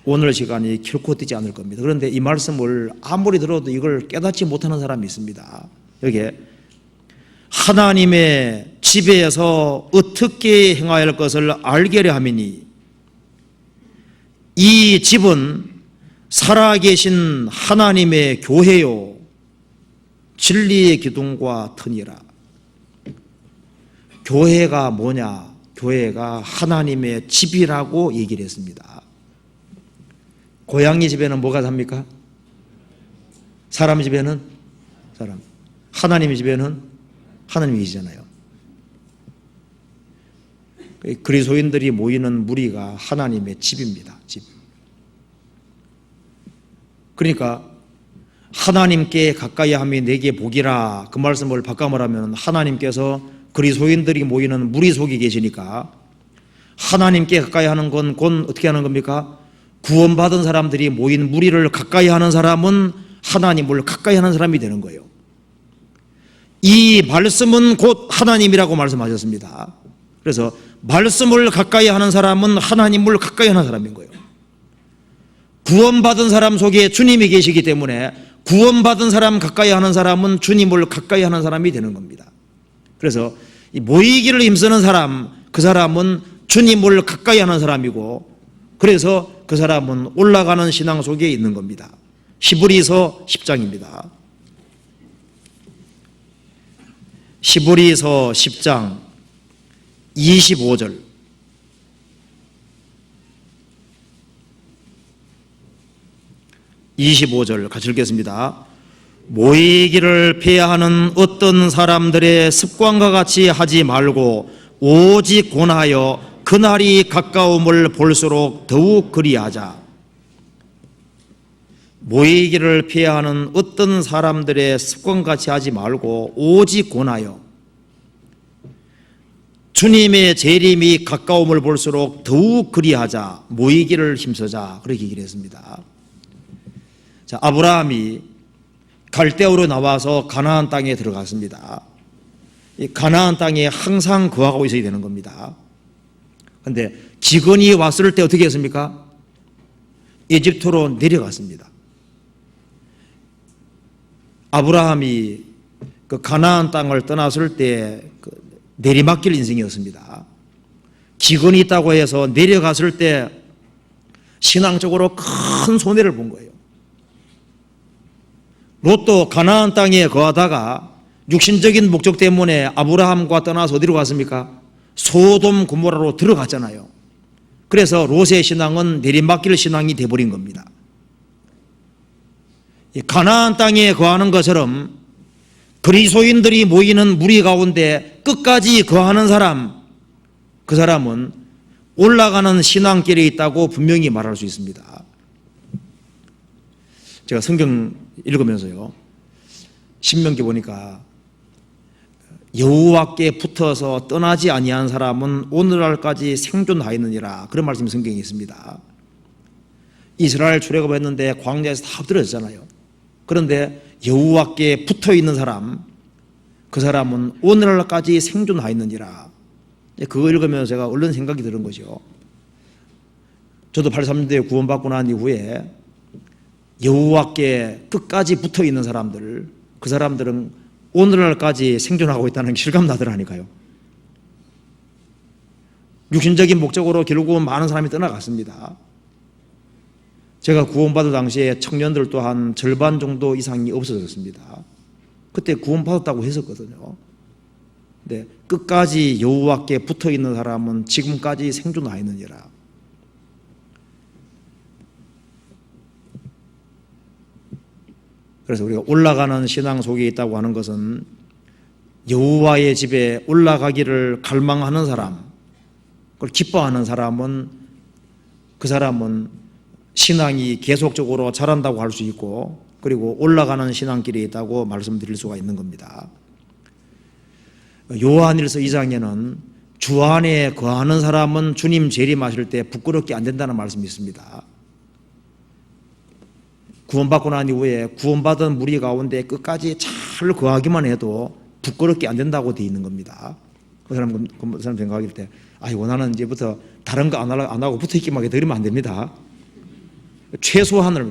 오늘 시간이 결코 되지 않을 겁니다. 그런데 이 말씀을 아무리 들어도 이걸 깨닫지 못하는 사람이 있습니다. 여기에 하나님의 집에서 어떻게 행하여야 할 것을 알게려 함이니 이 집은 살아계신 하나님의 교회요 진리의 기둥과 터니라. 교회가 뭐냐? 교회가 하나님의 집이라고 얘기를 했습니다. 고양이 집에는 뭐가 삽니까? 사람 집에는 사람. 하나님의 집에는 하나님이 계시잖아요. 그리스도인들이 모이는 무리가 하나님의 집입니다. 집. 그러니까 하나님께 가까이 함이 내게 복이라, 그 말씀을 바꿔 말하면 하나님께서 그리스도인들이 모이는 무리 속에 계시니까 하나님께 가까이 하는 건 곧 어떻게 하는 겁니까? 구원받은 사람들이 모인 무리를 가까이 하는 사람은 하나님을 가까이 하는 사람이 되는 거예요. 이 말씀은 곧 하나님이라고 말씀하셨습니다. 그래서 말씀을 가까이 하는 사람은 하나님을 가까이 하는 사람인 거예요. 구원받은 사람 속에 주님이 계시기 때문에 구원받은 사람 가까이 하는 사람은 주님을 가까이 하는 사람이 되는 겁니다. 그래서 이 모이기를 힘쓰는 사람, 그 사람은 주님을 가까이 하는 사람이고, 그래서 그 사람은 올라가는 신앙 속에 있는 겁니다. 히브리서 10장입니다. 히브리서 10장 25절. 같이 읽겠습니다. 모이기를 폐하는 어떤 사람들의 습관과 같이 하지 말고 오직 권하여 그날이 가까움을 볼수록 더욱 그리하자. 모이기를 폐하는 어떤 사람들의 습관같이 하지 말고 오직 권하여 주님의 재림이 가까움을 볼수록 더욱 그리하자. 모이기를 힘쓰자. 그렇게 얘기를 했습니다. 자, 아브라함이 갈대아우로 나와서 가나안 땅에 들어갔습니다. 이 가나안 땅에 항상 거하고 있어야 되는 겁니다. 그런데 기근이 왔을 때 어떻게 했습니까? 이집트로 내려갔습니다. 아브라함이 그 가나안 땅을 떠났을 때 내리막길 인생이었습니다. 기근이 있다고 해서 내려갔을 때 신앙적으로 큰 손해를 본 거예요. 롯도 가나안 땅에 거하다가 육신적인 목적 때문에 아브라함과 떠나서 어디로 갔습니까? 소돔 고모라로 들어갔잖아요. 그래서 롯의 신앙은 내리막길 신앙이 되어버린 겁니다. 가나안 땅에 거하는 것처럼 그리스도인들이 모이는 무리 가운데 끝까지 거하는 사람, 그 사람은 올라가는 신앙길에 있다고 분명히 말할 수 있습니다. 제가 성경 읽으면서요, 신명기 보니까 여호와께 붙어서 떠나지 아니한 사람은 오늘날까지 생존하였느니라, 그런 말씀이 성경에 있습니다. 이스라엘 출애굽했는데 광야에서 다 엎드려졌잖아요. 그런데 여호와께 붙어있는 사람, 그 사람은 오늘날까지 생존하였느니라. 그거 읽으면서 제가 얼른 생각이 드는 거죠. 저도 83년도에 구원받고 난 이후에 여호와께 끝까지 붙어있는 사람들, 그 사람들은 오늘날까지 생존하고 있다는 게 실감나더라니까요. 육신적인 목적으로 결국은 많은 사람이 떠나갔습니다. 제가 구원받을 당시에 청년들도 한 절반 정도 이상이 없어졌습니다. 그때 구원받았다고 했었거든요. 근데 끝까지 여호와께 붙어있는 사람은 지금까지 생존하였느니라. 그래서 우리가 올라가는 신앙 속에 있다고 하는 것은 여호와의 집에 올라가기를 갈망하는 사람, 그걸 기뻐하는 사람은, 그 사람은 신앙이 계속적으로 자란다고 할 수 있고, 그리고 올라가는 신앙길에 있다고 말씀드릴 수가 있는 겁니다. 요한일서 2장에는 주 안에 거하는 사람은 주님 재림하실 때 부끄럽게 안 된다는 말씀이 있습니다. 구원받고 난 이후에 구원받은 무리 가운데 끝까지 잘 거하기만 해도 부끄럽게 안 된다고 되어 있는 겁니다. 그 사람 생각할 때, 아이고, 나는 이제부터 다른 거 안 하고 붙어있기만 하게 들으면 안 됩니다. 최소한을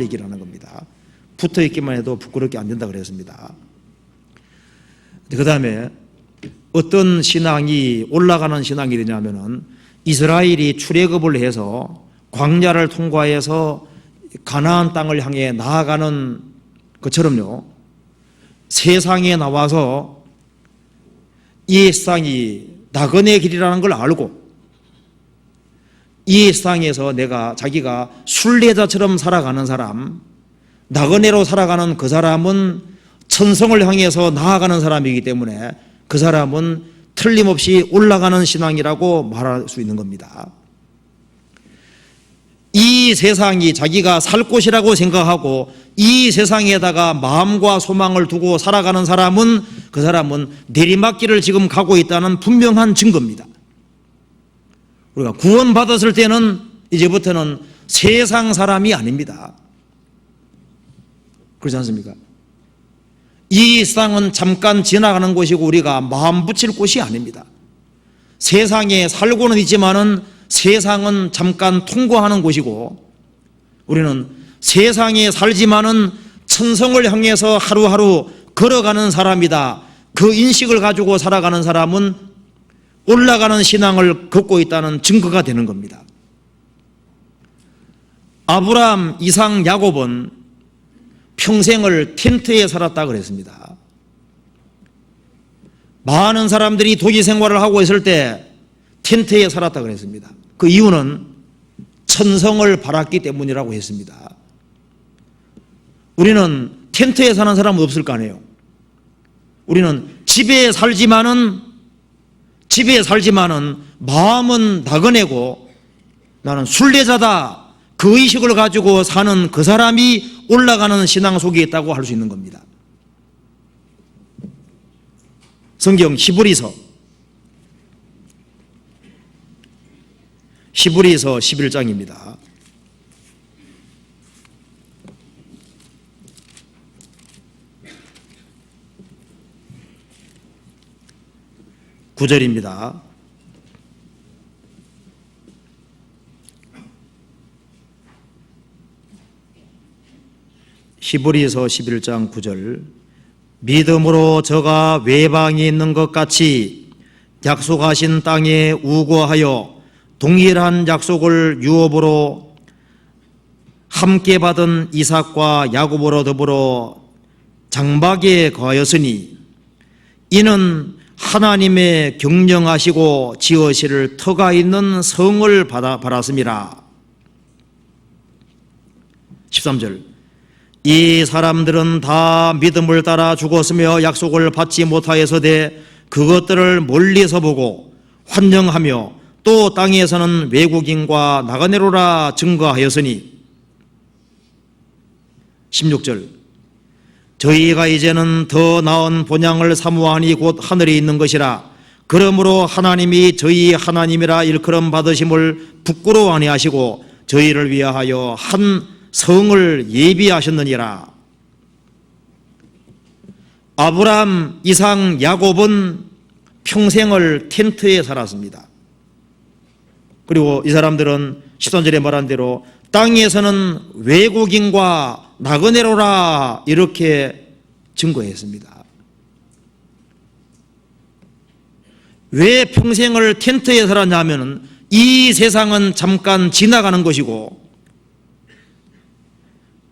얘기를 하는 겁니다. 붙어있기만 해도 부끄럽게 안 된다 그랬습니다. 그 다음에 어떤 신앙이 올라가는 신앙이 되냐면은, 이스라엘이 출애굽을 해서 광야를 통과해서 가나안 땅을 향해 나아가는 것처럼요, 세상에 나와서 이 세상이 나그네 길이라는 걸 알고 이 세상에서 자기가 순례자처럼 살아가는 사람, 나그네로 살아가는 그 사람은 천성을 향해서 나아가는 사람이기 때문에 그 사람은 틀림없이 올라가는 신앙이라고 말할 수 있는 겁니다. 이 세상이 자기가 살 곳이라고 생각하고 이 세상에다가 마음과 소망을 두고 살아가는 사람은, 그 사람은 내리막길을 지금 가고 있다는 분명한 증거입니다. 우리가 구원받았을 때는 이제부터는 세상 사람이 아닙니다. 그렇지 않습니까? 이 세상은 잠깐 지나가는 곳이고 우리가 마음 붙일 곳이 아닙니다. 세상에 살고는 있지만은 세상은 잠깐 통과하는 곳이고, 우리는 세상에 살지만은 천성을 향해서 하루하루 걸어가는 사람이다. 그 인식을 가지고 살아가는 사람은 올라가는 신앙을 걷고 있다는 증거가 되는 겁니다. 아브라함, 이삭, 야곱은 평생을 텐트에 살았다 그랬습니다. 많은 사람들이 도시 생활을 하고 있을 때 텐트에 살았다 그랬습니다. 그 이유는 천성을 바랐기 때문이라고 했습니다. 우리는 텐트에 사는 사람은 없을 거 아니에요. 우리는 집에 살지만은 마음은 나그네고 나는 순례자다, 그 의식을 가지고 사는 그 사람이 올라가는 신앙 속에 있다고 할 수 있는 겁니다. 성경 히브리서 11장입니다. (9절입니다) 히브리서 11장 9절. 믿음으로 저가 외방에 있는 것 같이 약속하신 땅에 우거하여 동일한 약속을 유업으로 함께 받은 이삭과 야곱으로 더불어 장막에 거하였으니 이는 하나님의 경영하시고 지으실 터가 있는 성을 받았음이라. 13절. 이 사람들은 다 믿음을 따라 죽었으며 약속을 받지 못하여서되 그것들을 멀리서 보고 환영하며 또 땅에서는 외국인과 나그네로라 증거하였으니. 16절. 저희가 이제는 더 나은 본향을 사모하니 곧 하늘에 있는 것이라. 그러므로 하나님이 저희 하나님이라 일컬음 받으심을 부끄러워 아니하시고 저희를 위하여 한 성을 예비하셨느니라. 아브람, 이삭, 야곱은 평생을 텐트에 살았습니다. 그리고 이 사람들은 13절에 말한 대로 땅에서는 외국인과 나그네로라 이렇게 증거했습니다. 왜 평생을 텐트에 살았냐면 이 세상은 잠깐 지나가는 것이고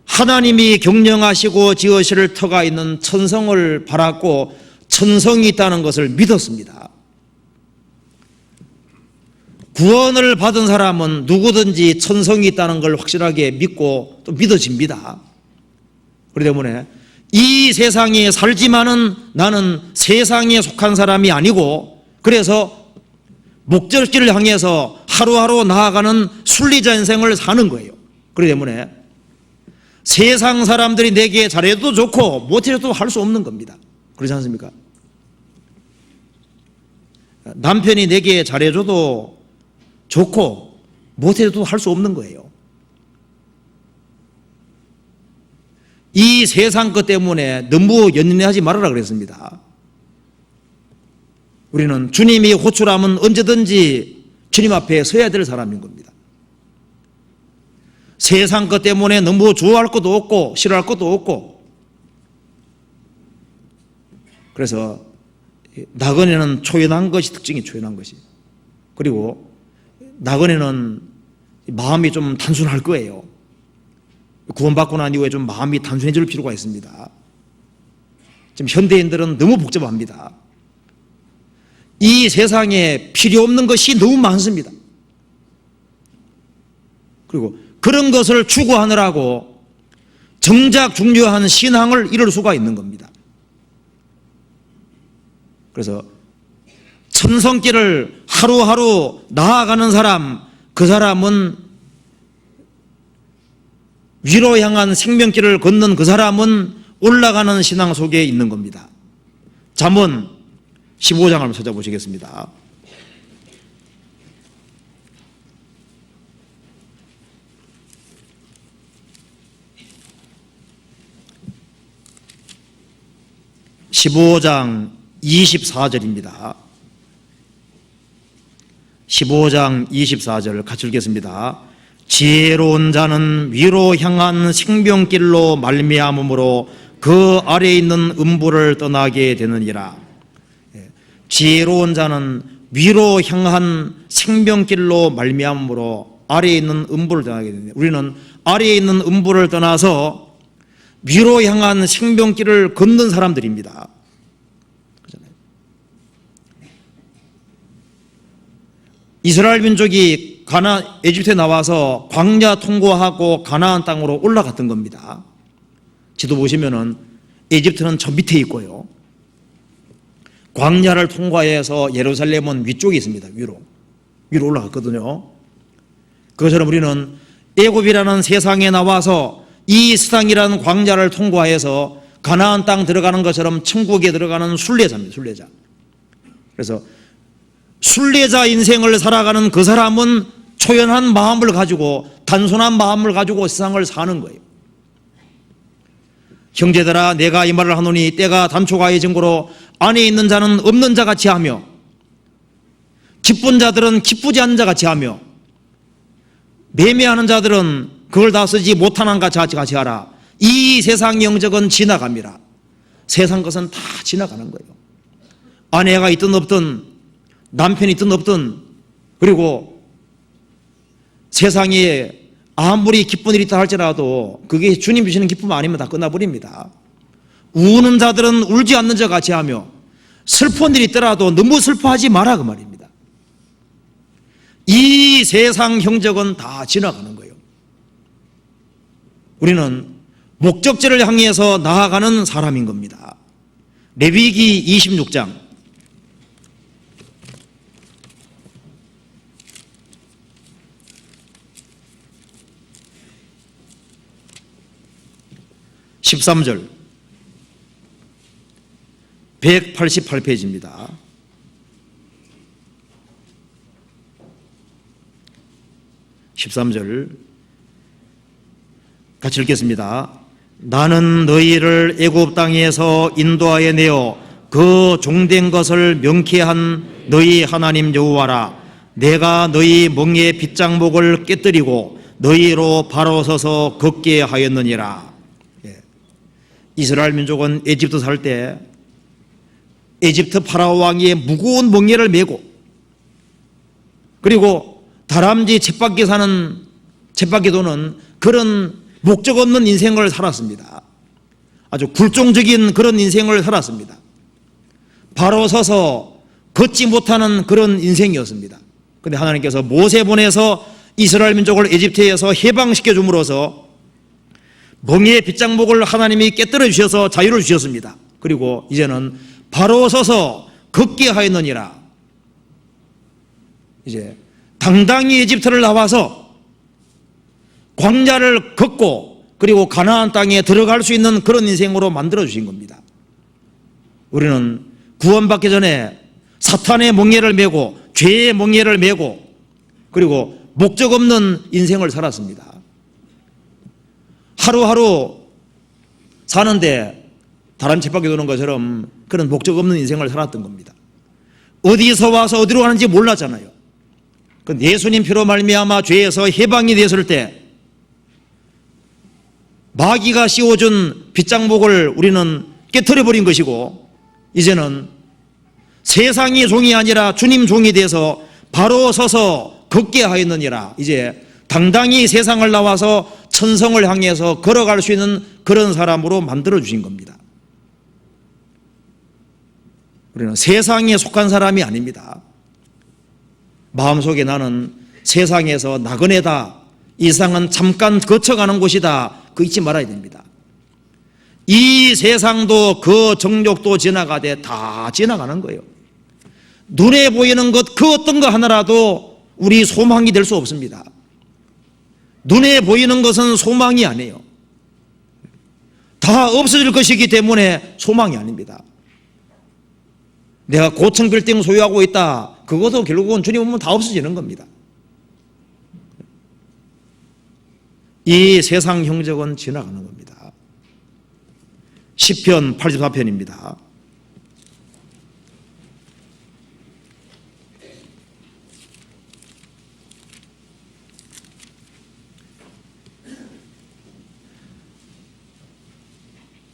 하나님이 경영하시고 지으실 터가 있는 천성을 바랐고 천성이 있다는 것을 믿었습니다. 구원을 받은 사람은 누구든지 천성이 있다는 걸 확실하게 믿고 또 믿어집니다. 그렇기 때문에 이 세상에 살지만은 나는 세상에 속한 사람이 아니고, 그래서 목적지를 향해서 하루하루 나아가는 순리자 인생을 사는 거예요. 그렇기 때문에 세상 사람들이 내게 잘해도 좋고 못해도 할 수 없는 겁니다. 그렇지 않습니까? 남편이 내게 잘해줘도 좋고 못해도 할 수 없는 거예요. 이 세상 것 때문에 너무 연연해하지 말아라 그랬습니다. 우리는 주님이 호출하면 언제든지 주님 앞에 서야 될 사람인 겁니다. 세상 것 때문에 너무 좋아할 것도 없고 싫어할 것도 없고. 그래서 나그네는 초연한 것이 특징이 초연한 것이. 그리고 나그네는 마음이 좀 단순할 거예요. 구원받고 난 이후에 좀 마음이 단순해질 필요가 있습니다. 지금 현대인들은 너무 복잡합니다. 이 세상에 필요 없는 것이 너무 많습니다. 그리고 그런 것을 추구하느라고 정작 중요한 신앙을 잃을 수가 있는 겁니다. 그래서 천성길을 하루하루 나아가는 사람, 그 사람은 위로 향한 생명길을 걷는 그 사람은 올라가는 신앙 속에 있는 겁니다. 잠언 15장을 한번 찾아보시겠습니다. (15장) 24절입니다. 15장 24절 같이 읽겠습니다. 지혜로운 자는 위로 향한 생명길로 말미암음으로 그 아래에 있는 음부를 떠나게 되느니라. 지혜로운 자는 위로 향한 생명길로 말미암음으로 아래에 있는 음부를 떠나게 되느니라. 우리는 아래에 있는 음부를 떠나서 위로 향한 생명길을 걷는 사람들입니다. 이스라엘 민족이 에집트에 나와서 광야 통과하고 가나안 땅으로 올라갔던 겁니다. 지도 보시면은 이집트는 저 밑에 있고요. 광야를 통과해서 예루살렘은 위쪽에 있습니다. 위로 올라갔거든요. 그것처럼 우리는 애굽이라는 세상에 나와서 이 세상이라는 광야를 통과해서 가나안 땅 들어가는 것처럼 천국에 들어가는 순례자입니다. 순례자. 그래서 순례자 인생을 살아가는 그 사람은 초연한 마음을 가지고, 단순한 마음을 가지고 세상을 사는 거예요. 형제들아, 내가 이 말을 하노니 때가 단초가의 증거로 안에 있는 자는 없는 자 같이 하며 기쁜 자들은 기쁘지 않은 자 같이 하며 매매하는 자들은 그걸 다 쓰지 못하는 것 같이 하라. 이 세상 영적은 지나갑니다. 세상 것은 다 지나가는 거예요. 아내가 있든 없든 남편이 있든 없든, 그리고 세상에 아무리 기쁜 일이 있다 할지라도 그게 주님 주시는 기쁨 아니면 다 끝나버립니다. 우는 자들은 울지 않는 자 같이 하며 슬픈 일이 있더라도 너무 슬퍼하지 마라, 그 말입니다. 이 세상 형적은 다 지나가는 거예요. 우리는 목적지를 향해서 나아가는 사람인 겁니다. 레위기 26장 13절 188페이지입니다. 13절 같이 읽겠습니다. 나는 너희를 애굽 땅에서 인도하여 내어 그 종된 것을 명쾌한 너희 하나님 여호와라. 내가 너희 멍에 빗장목을 깨뜨리고 너희로 바로 서서 걷게 하였느니라. 이스라엘 민족은 에집트 살 때 에집트 파라오 왕이 무거운 멍에를 메고, 그리고 다람쥐 쳇바퀴 사는 쳇바퀴 도는 그런 목적 없는 인생을 살았습니다. 아주 굴종적인 그런 인생을 살았습니다. 바로 서서 걷지 못하는 그런 인생이었습니다. 그런데 하나님께서 모세 보내서 이스라엘 민족을 에집트에서 해방시켜 줌으로써 멍에의 빗장목을 하나님이 깨뜨려 주셔서 자유를 주셨습니다. 그리고 이제는 바로 서서 걷게 하였느니라. 이제 당당히 에집트를 나와서 광야를 걷고 그리고 가나안 땅에 들어갈 수 있는 그런 인생으로 만들어 주신 겁니다. 우리는 구원받기 전에 사탄의 멍에를 메고 죄의 멍에를 메고 그리고 목적 없는 인생을 살았습니다. 하루하루 사는데 다람쥐 쳇바퀴 도는 것처럼 그런 목적 없는 인생을 살았던 겁니다. 어디서 와서 어디로 가는지 몰랐잖아요. 예수님 피로 말미암아 죄에서 해방이 되었을 때 마귀가 씌워준 빗장목을 우리는 깨트려 버린 것이고, 이제는 세상의 종이 아니라 주님 종이 돼서 바로 서서 걷게 하였느니라. 이제 당당히 세상을 나와서 천성을 향해서 걸어갈 수 있는 그런 사람으로 만들어 주신 겁니다. 우리는 세상에 속한 사람이 아닙니다. 마음속에 나는 세상에서 나그네다, 이 세상은 잠깐 거쳐가는 곳이다, 그거 잊지 말아야 됩니다. 이 세상도 그 정욕도 지나가되 다 지나가는 거예요. 눈에 보이는 것 그 어떤 거 하나라도 우리 소망이 될 수 없습니다. 눈에 보이는 것은 소망이 아니에요. 다 없어질 것이기 때문에 소망이 아닙니다. 내가 고층 빌딩 소유하고 있다, 그것도 결국은 주님 오면 다 없어지는 겁니다. 이 세상 형적은 지나가는 겁니다. 시편 84편입니다.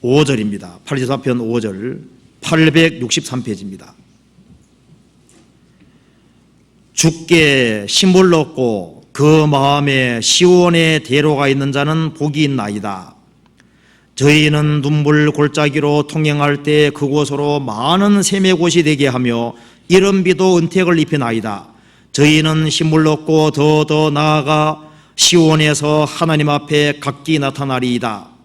(5절입니다) 84편 5절 863페이지입니다. 주께 힘을 얻고 그 마음에 시온의 대로가 있는 자는 복이 있나이다. 저희는 눈물 골짜기로 통행할 때 그곳으로 많은 샘의 곳이 되게 하며 이른 비도 은택을 입히나이다. 저희는 힘을 얻고 더 나아가 시온에서 하나님 앞에 각기 나타나리이다.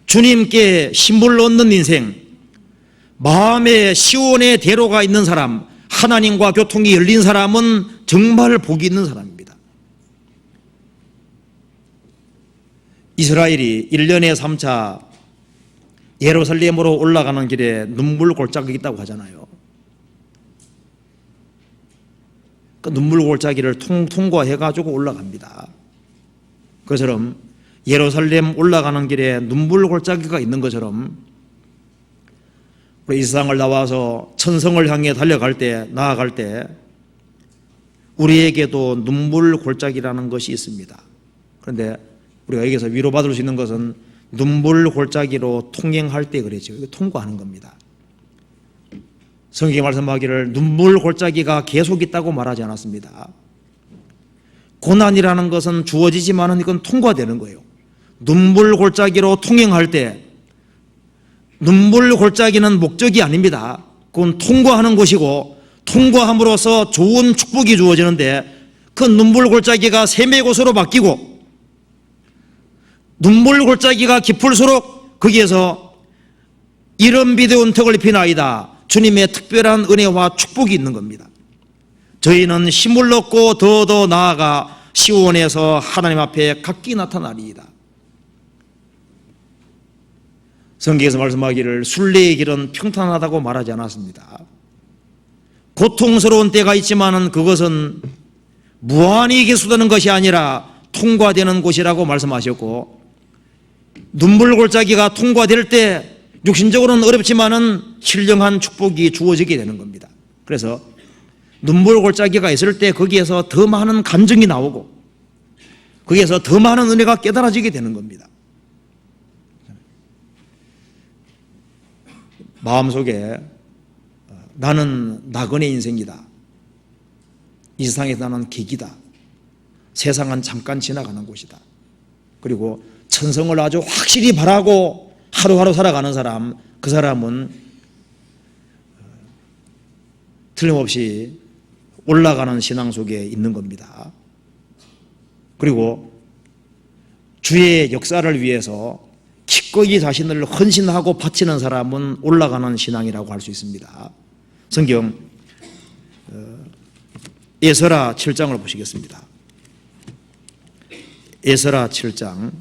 주님께 힘을 얻는 인생, 마음에 시온의 대로가 있는 사람, 하나님과 교통이 열린 사람은 정말 복이 있는 사람입니다. 이스라엘이 1년에 3차 예루살렘으로 올라가는 길에 눈물 골짜기가 있다고 하잖아요. 그 눈물 골짜기를 통과해가지고 올라갑니다. 그처럼 예루살렘 올라가는 길에 눈물 골짜기가 있는 것처럼 우리 이 세상을 나와서 천성을 향해 달려갈 때, 나아갈 때 우리에게도 눈물 골짜기라는 것이 있습니다. 그런데 우리가 여기서 위로받을 수 있는 것은 눈물 골짜기로 통행할 때 그랬죠. 이거 통과하는 겁니다. 성경이 말씀하기를 눈물 골짜기가 계속 있다고 말하지 않았습니다. 고난이라는 것은 주어지지만은 이건 통과되는 거예요. 눈물 골짜기로 통행할 때 눈물 골짜기는 목적이 아닙니다. 그건 통과하는 곳이고 통과함으로써 좋은 축복이 주어지는데 그 눈물 골짜기가 샘의 곳으로 바뀌고 눈물 골짜기가 깊을수록 거기에서 이런 비대운 턱을 피나이다. 주님의 특별한 은혜와 축복이 있는 겁니다. 저희는 힘을 얻고 더 나아가 시온에서 하나님 앞에 각기 나타나리이다. 성경에서 말씀하기를 순례의 길은 평탄하다고 말하지 않았습니다. 고통스러운 때가 있지만은 그것은 무한히 계속되는 것이 아니라 통과되는 곳이라고 말씀하셨고, 눈물 골짜기가 통과될 때 육신적으로는 어렵지만은 신령한 축복이 주어지게 되는 겁니다. 그래서 눈물 골짜기가 있을 때 거기에서 더 많은 감정이 나오고 거기에서 더 많은 은혜가 깨달아지게 되는 겁니다. 마음속에 나는 나그네 인생이다. 이 세상에서 나는 객이다. 세상은 잠깐 지나가는 곳이다. 그리고 천성을 아주 확실히 바라고 하루하루 살아가는 사람, 그 사람은 틀림없이 올라가는 신앙 속에 있는 겁니다. 그리고 주의 역사를 위해서 기꺼이 자신을 헌신하고 바치는 사람은 올라가는 신앙이라고 할 수 있습니다. 성경 에스라 7장을 보시겠습니다. 에스라 7장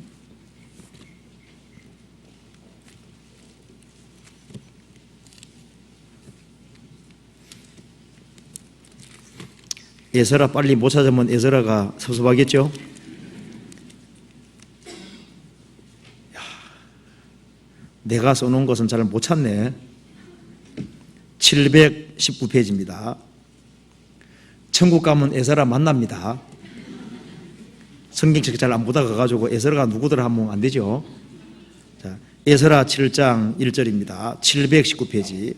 에스라 빨리 못 찾으면 에스라가 섭섭하겠죠? 내가 써놓은 것은 잘 못 찾네. 719페이지입니다. 천국 가면 에스라 만납니다. 성경책 잘 안 보다가 가가지고 에스라가 누구더라 하면 안 되죠. 자, 에스라 7장 1절입니다. 719페이지.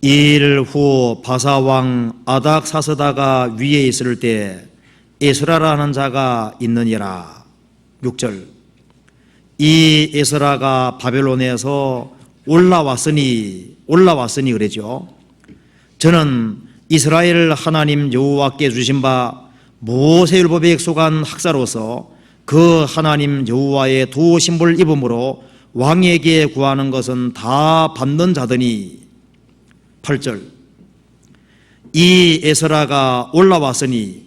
이일 후 바사왕 아닥사스다가 위에 있을 때 에스라라는 자가 있느니라. 6절. 이 에스라가 바벨론에서 올라왔으니 그러죠. 저는 이스라엘 하나님 여호와께 주신 바 모세율법에 익숙한 학사로서 그 하나님 여호와의 도우심을 입음으로 왕에게 구하는 것은 다 받는 자더니. 8절. 이 에스라가 올라왔으니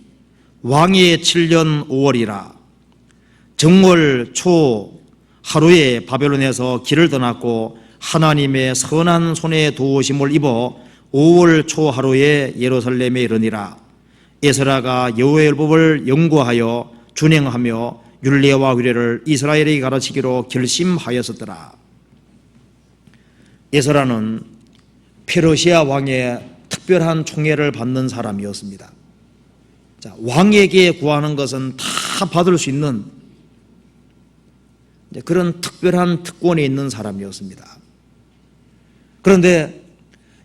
왕의 7년 5월이라. 정월 초 하루에 바벨론에서 길을 떠났고 하나님의 선한 손에 도우심을 입어 5월 초 하루에 예루살렘에 이르니라. 에스라가 여호와의 율법을 연구하여 준행하며 율례와 규례를 이스라엘에게 가르치기로 결심하였었더라. 에스라는 페르시아 왕의 특별한 총애를 받는 사람이었습니다. 자, 왕에게 구하는 것은 다 받을 수 있는 그런 특별한 특권이 있는 사람이었습니다. 그런데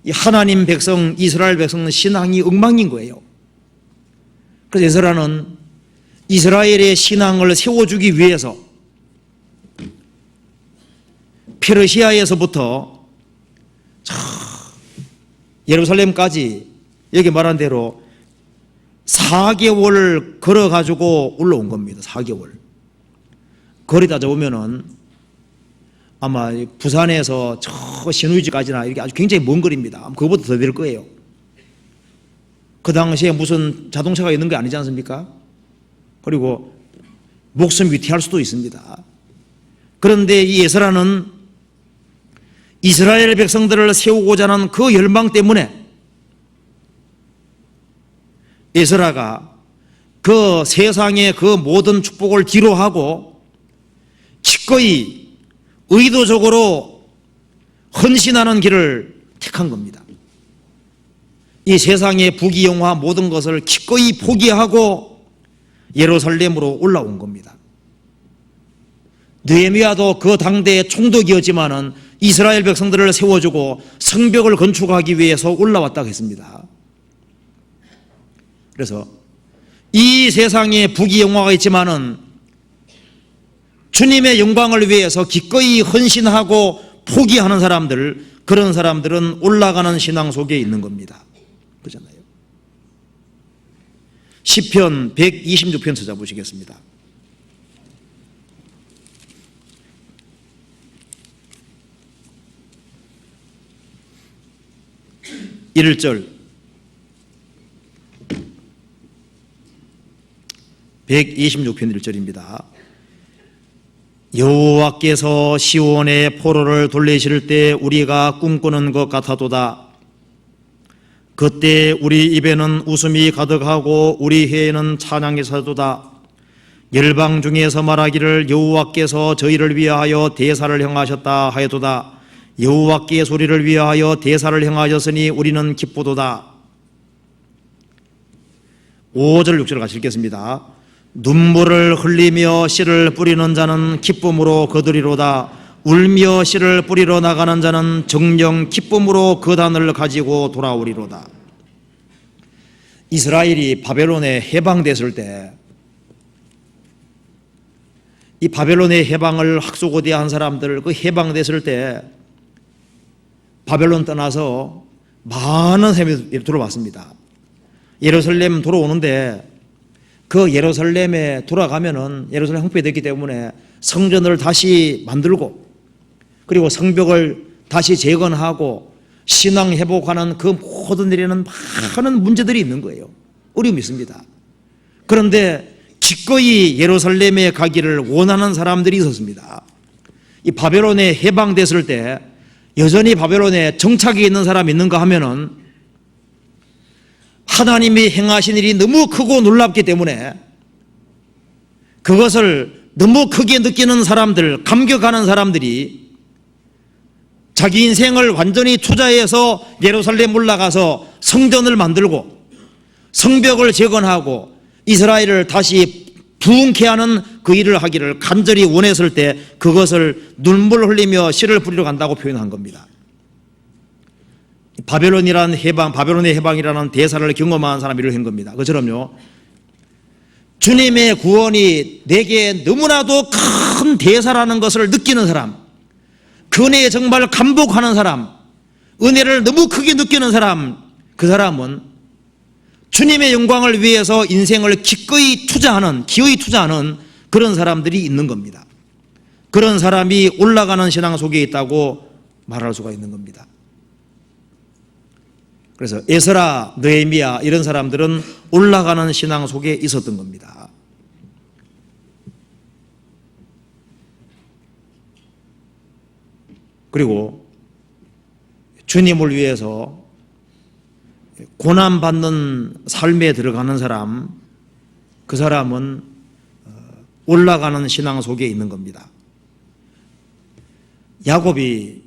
이 하나님 백성, 이스라엘 백성은 신앙이 엉망인 거예요. 그래서 에스라는 이스라엘의 신앙을 세워주기 위해서 페르시아에서부터 예루살렘까지 여기 말한 대로 4개월 걸어가지고 올라온 겁니다. 4개월. 거리 따져보면은 아마 부산에서 저 신우이지까지나 이렇게 아주 굉장히 먼 거리입니다. 그거보다 더 될 거예요. 그 당시에 무슨 자동차가 있는 게 아니지 않습니까? 그리고 목숨 위태할 수도 있습니다. 그런데 이 에스라는 이스라엘 백성들을 세우고자 하는 그 열망 때문에 에스라가 그 세상의 그 모든 축복을 뒤로하고 기꺼이 의도적으로 헌신하는 길을 택한 겁니다. 이 세상의 부귀영화 모든 것을 기꺼이 포기하고 예루살렘으로 올라온 겁니다. 느헤미야도 그 당대의 총독이었지만은 이스라엘 백성들을 세워주고 성벽을 건축하기 위해서 올라왔다고 했습니다. 그래서 이 세상에 부귀영화가 있지만은 주님의 영광을 위해서 기꺼이 헌신하고 포기하는 사람들, 그런 사람들은 올라가는 신앙 속에 있는 겁니다. 그렇잖아요. 시편 126편 찾아보시겠습니다. 1절 126편 1절입니다. 여호와께서 시온의 포로를 돌리실 때 우리가 꿈꾸는 것 같아도다. 그때 우리 입에는 웃음이 가득하고 우리 혀에는 찬양이 서도다. 열방 중에서 말하기를 여호와께서 저희를 위하여 대사를 행하셨다 하여도다. 여호와께 소리를 위하여 대사를 행하셨으니 우리는 기쁘도다. 5절 6절 같이 읽겠습니다. 눈물을 흘리며 씨를 뿌리는 자는 기쁨으로 거두리로다. 울며 씨를 뿌리러 나가는 자는 정령 기쁨으로 그 단을 가지고 돌아오리로다. 이스라엘이 바벨론에 해방됐을 때 이 바벨론의 해방을 학수고대한 사람들, 그 해방됐을 때 바벨론 떠나서 많은 사람이 들어왔습니다. 예루살렘 돌아오는데 그 예루살렘에 돌아가면은 예루살렘 황폐됐기 때문에 성전을 다시 만들고 그리고 성벽을 다시 재건하고 신앙 회복하는 그 모든 일에는 많은 문제들이 있는 거예요. 어려움이 있습니다. 그런데 기꺼이 예루살렘에 가기를 원하는 사람들이 있었습니다. 이 바벨론에 해방됐을 때 여전히 바벨론에 정착해 있는 사람이 있는가 하면은 하나님이 행하신 일이 너무 크고 놀랍기 때문에 그것을 너무 크게 느끼는 사람들, 감격하는 사람들이 자기 인생을 완전히 투자해서 예루살렘 올라가서 성전을 만들고 성벽을 재건하고 이스라엘을 다시 부흥케 하는 그 일을 하기를 간절히 원했을 때 그것을 눈물 흘리며 씨를 뿌리러 간다고 표현한 겁니다. 바벨론의 해방이라는 대사를 경험한 사람이 이를 한 겁니다. 그처럼요, 주님의 구원이 내게 너무나도 큰 대사라는 것을 느끼는 사람, 그 은혜에 정말 감복하는 사람, 은혜를 너무 크게 느끼는 사람, 그 사람은 주님의 영광을 위해서 인생을 기어이 투자하는 그런 사람들이 있는 겁니다. 그런 사람이 올라가는 신앙 속에 있다고 말할 수가 있는 겁니다. 그래서 에스라, 느헤미야 이런 사람들은 올라가는 신앙 속에 있었던 겁니다. 그리고 주님을 위해서 고난받는 삶에 들어가는 사람, 그 사람은 올라가는 신앙 속에 있는 겁니다. 야곱이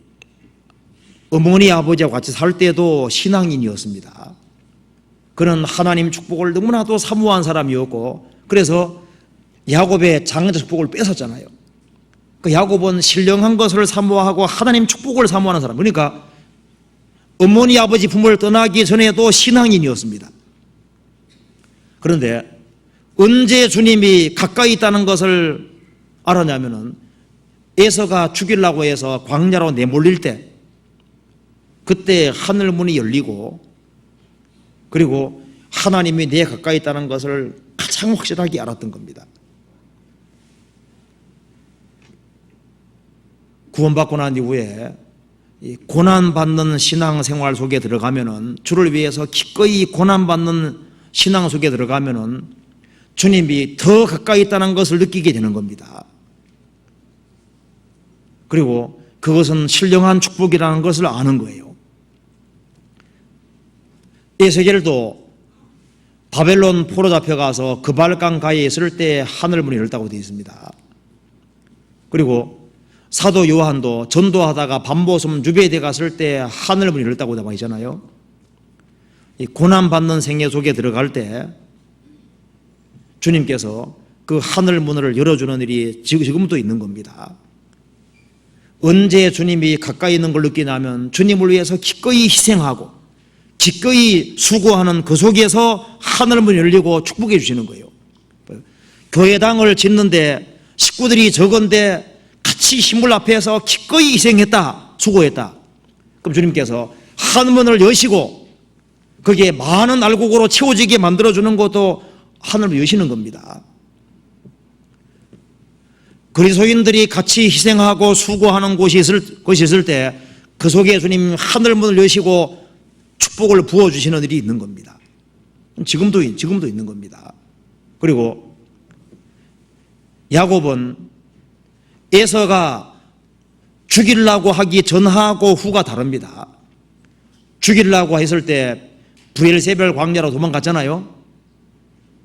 어머니 아버지와 같이 살 때도 신앙인이었습니다. 그는 하나님 축복을 너무나도 사모한 사람이었고, 그래서 야곱의 장자 축복을 뺏었잖아요. 그 야곱은 신령한 것을 사모하고 하나님 축복을 사모하는 사람, 그러니까 어머니 아버지 부모를 떠나기 전에도 신앙인이었습니다. 그런데 언제 주님이 가까이 있다는 것을 알았냐면은 에서가 죽이려고 해서 광야로 내몰릴 때, 그때 하늘 문이 열리고, 그리고 하나님이 내 가까이 있다는 것을 가장 확실하게 알았던 겁니다. 구원받고 난 이후에 이 고난받는 신앙생활 속에 들어가면은, 주를 위해서 기꺼이 고난받는 신앙 속에 들어가면은 주님이 더 가까이 있다는 것을 느끼게 되는 겁니다. 그리고 그것은 신령한 축복이라는 것을 아는 거예요. 에스겔도 바벨론 포로 잡혀가서 그발강 가에 있을 때 하늘문이 열렸다고 되어 있습니다. 그리고 사도 요한도 전도하다가 밤보섬 유배돼 갔을 때 하늘문이 열렸다고 나와 있잖아요. 이 고난받는 생애 속에 들어갈 때 주님께서 그 하늘문을 열어주는 일이 지금도 있는 겁니다. 언제 주님이 가까이 있는 걸 느끼냐면 주님을 위해서 기꺼이 희생하고 기꺼이 수고하는 그 속에서 하늘문이 열리고 축복해 주시는 거예요. 교회당을 짓는데 식구들이 적은데 같이 신물 앞에서 기꺼이 희생했다, 수고했다. 그럼 주님께서 하늘문을 여시고 거기에 많은 알곡으로 채워지게 만들어주는 것도 하늘을 여시는 겁니다. 그리스도인들이 같이 희생하고 수고하는 것이 있을 때 그 속에 주님 하늘문을 여시고 축복을 부어주시는 일이 있는 겁니다. 지금도 있는 겁니다. 그리고 야곱은 에서가 죽이려고 하기 전하고 후가 다릅니다. 죽이려고 했을 때 브엘세벨 광야로 도망갔잖아요.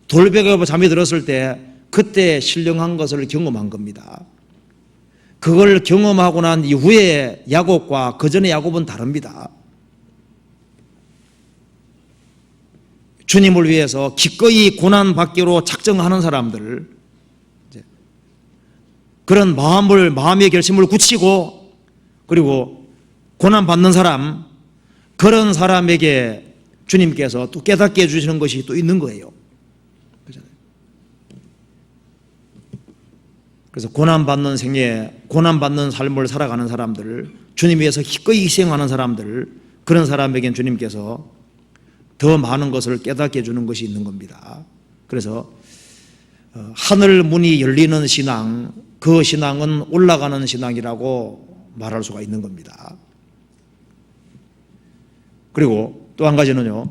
돌베개 잠이 들었을 때 그때 신령한 것을 경험한 겁니다. 그걸 경험하고 난 이후에 야곱과 그 전에 야곱은 다릅니다. 주님을 위해서 기꺼이 고난받기로 작정하는 사람들, 그런 마음의 결심을 굳히고 그리고 고난받는 사람, 그런 사람에게 주님께서 또 깨닫게 해주시는 것이 또 있는 거예요. 그래서 고난받는 생애, 고난받는 삶을 살아가는 사람들, 주님 위해서 기꺼이 희생하는 사람들, 그런 사람에겐 주님께서 더 많은 것을 깨닫게 해주는 것이 있는 겁니다. 그래서 하늘 문이 열리는 신앙, 그 신앙은 올라가는 신앙이라고 말할 수가 있는 겁니다. 그리고 또 한 가지는요,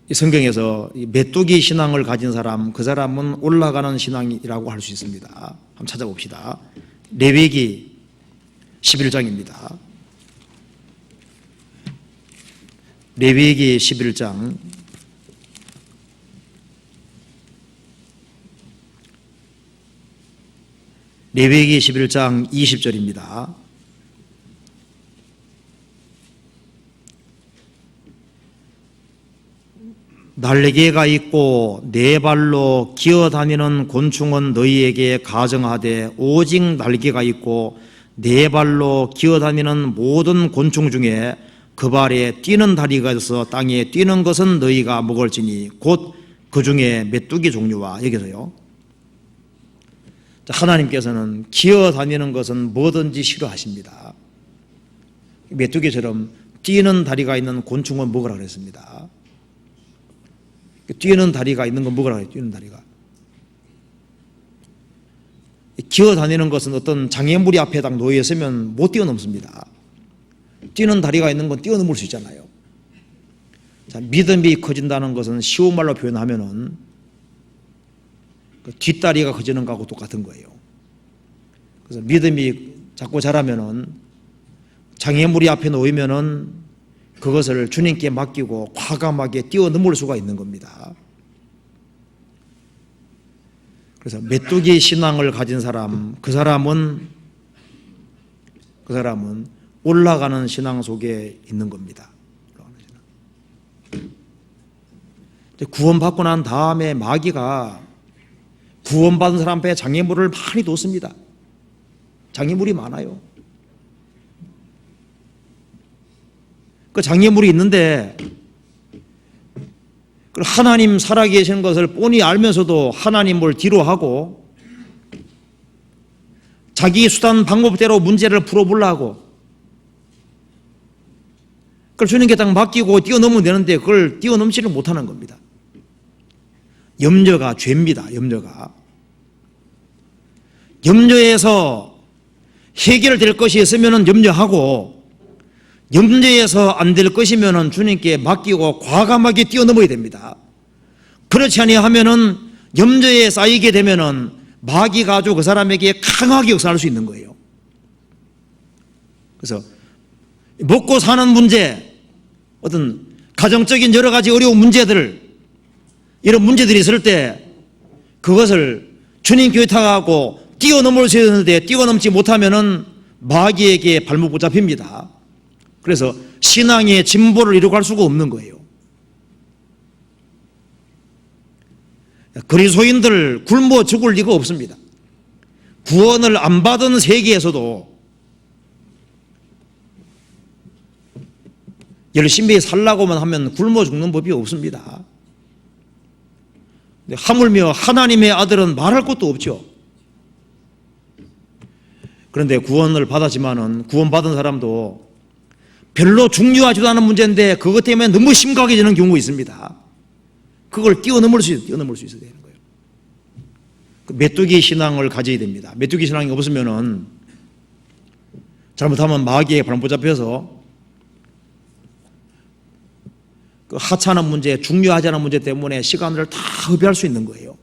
이 성경에서 메뚜기 신앙을 가진 사람, 그 사람은 올라가는 신앙이라고 할 수 있습니다. 한번 찾아봅시다. 레위기 11장입니다. 레위기 11장 레위기 11장 20절입니다. 날개가 있고 네 발로 기어다니는 곤충은 너희에게 가정하되 오직 날개가 있고 네 발로 기어다니는 모든 곤충 중에 그 발에 뛰는 다리가 있어 땅에 뛰는 것은 너희가 먹을지니 곧 그 중에 메뚜기 종류와, 여기서요, 하나님께서는 기어다니는 것은 뭐든지 싫어하십니다. 메뚜기처럼 뛰는 다리가 있는 곤충은 먹으라 그랬습니다. 뛰는 다리가 있는 건 먹으라 그래요. 뛰는 다리가. 기어다니는 것은 어떤 장애물이 앞에 딱 놓여 있으면 못 뛰어넘습니다. 뛰는 다리가 있는 건 뛰어넘을 수 있잖아요. 자, 믿음이 커진다는 것은 쉬운 말로 표현하면은 그 뒷다리가 커지는 거하고 똑같은 거예요. 그래서 믿음이 자꾸 자라면은 장애물이 앞에 놓이면은 그것을 주님께 맡기고 과감하게 뛰어넘을 수가 있는 겁니다. 그래서 메뚜기 신앙을 가진 사람, 그 사람은 올라가는 신앙 속에 있는 겁니다. 구원받고 난 다음에 마귀가 구원받은 사람 앞에 장애물을 많이 뒀습니다. 장애물이 많아요. 그 장애물이 있는데 하나님 살아계신 것을 뻔히 알면서도 하나님을 뒤로 하고 자기 수단 방법대로 문제를 풀어보려고 그걸 주님께 딱 맡기고 뛰어넘으면 되는데 그걸 뛰어넘지를 못하는 겁니다. 염려가 죄입니다. 염려에서 해결될 것이 있으면 염려하고, 염려에서 안 될 것이면 주님께 맡기고 과감하게 뛰어넘어야 됩니다. 그렇지 아니하면은 염려에 쌓이게 되면은 마귀가 아주 그 사람에게 강하게 역사할 수 있는 거예요. 그래서 먹고 사는 문제, 어떤 가정적인 여러 가지 어려운 문제들, 이런 문제들이 있을 때 그것을 주님께 의탁하고 뛰어넘을 수 있는데 뛰어넘지 못하면은 마귀에게 발목 붙잡힙니다. 그래서 신앙의 진보를 이루고 할 수가 없는 거예요. 그리스도인들 굶어 죽을 리가 없습니다. 구원을 안 받은 세계에서도 열심히 살라고만 하면 굶어 죽는 법이 없습니다. 하물며 하나님의 아들은 말할 것도 없죠. 그런데 구원을 받았지만은 구원받은 사람도 별로 중요하지도 않은 문제인데 그것 때문에 너무 심각해지는 경우가 있습니다. 그걸 뛰어넘을 수 있어야 되는 거예요. 메뚜기 신앙을 가져야 됩니다. 메뚜기 신앙이 없으면은 잘못하면 마귀에 발목 잡혀서 그 하찮은 문제, 중요하지 않은 문제 때문에 시간을 다 허비할 수 있는 거예요.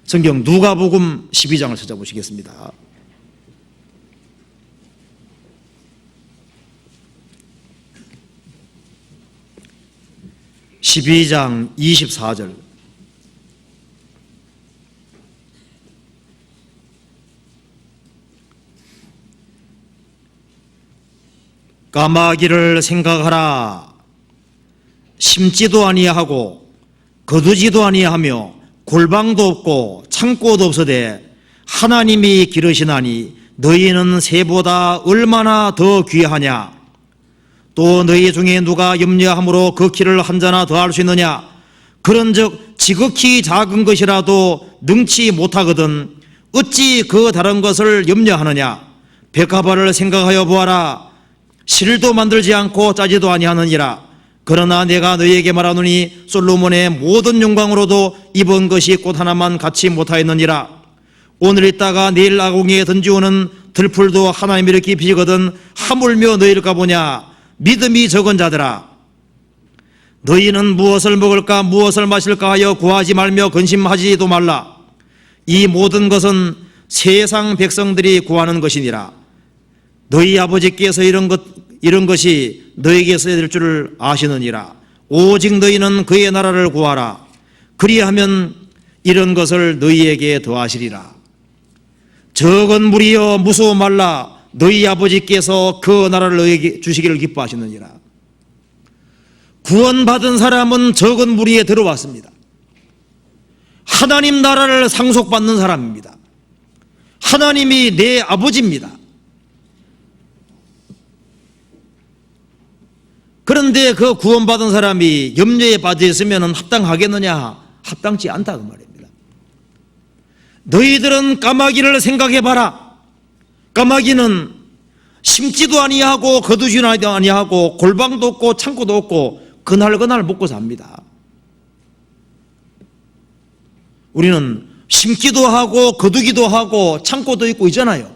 성경 누가복음 12장을 찾아보시겠습니다. (12장) 24절. 까마귀를 생각하라. 심지도 아니하고 거두지도 아니하며 골방도 없고 창고도 없으되 하나님이 기르시나니 너희는 새보다 얼마나 더 귀하냐. 또 너희 중에 누가 염려함으로 그 키를 한 자나 더할 수 있느냐. 그런즉 지극히 작은 것이라도 능치 못하거든 어찌 그 다른 것을 염려하느냐. 백합화를 생각하여 보아라. 실도 만들지 않고 짜지도 아니하느니라. 그러나 내가 너희에게 말하노니 솔로몬의 모든 영광으로도 입은 것이 꽃 하나만 갖지 못하였느니라. 오늘 있다가 내일 아궁이에 던지오는 들풀도 하나님이 이렇게 비거든 하물며 너희를 가보냐. 믿음이 적은 자들아, 너희는 무엇을 먹을까 무엇을 마실까 하여 구하지 말며 근심하지도 말라. 이 모든 것은 세상 백성들이 구하는 것이니라. 너희 아버지께서 이런 것이 너희에게 있어야 될 줄을 아시느니라. 오직 너희는 그의 나라를 구하라. 그리하면 이런 것을 너희에게 더하시리라. 적은 무리여 무서워 말라. 너희 아버지께서 그 나라를 너희에게 주시기를 기뻐하시느니라. 구원받은 사람은 적은 무리에 들어왔습니다. 하나님 나라를 상속받는 사람입니다. 하나님이 내 아버지입니다. 그런데 그 구원받은 사람이 염려에 빠져 있으면 합당하겠느냐? 합당치 않다 그 말입니다. 너희들은 까마귀를 생각해봐라. 까마귀는 심지도 아니하고 거두지도 아니하고 골방도 없고 창고도 없고 그날 먹고 삽니다. 우리는 심기도 하고 거두기도 하고 창고도 있고 있잖아요.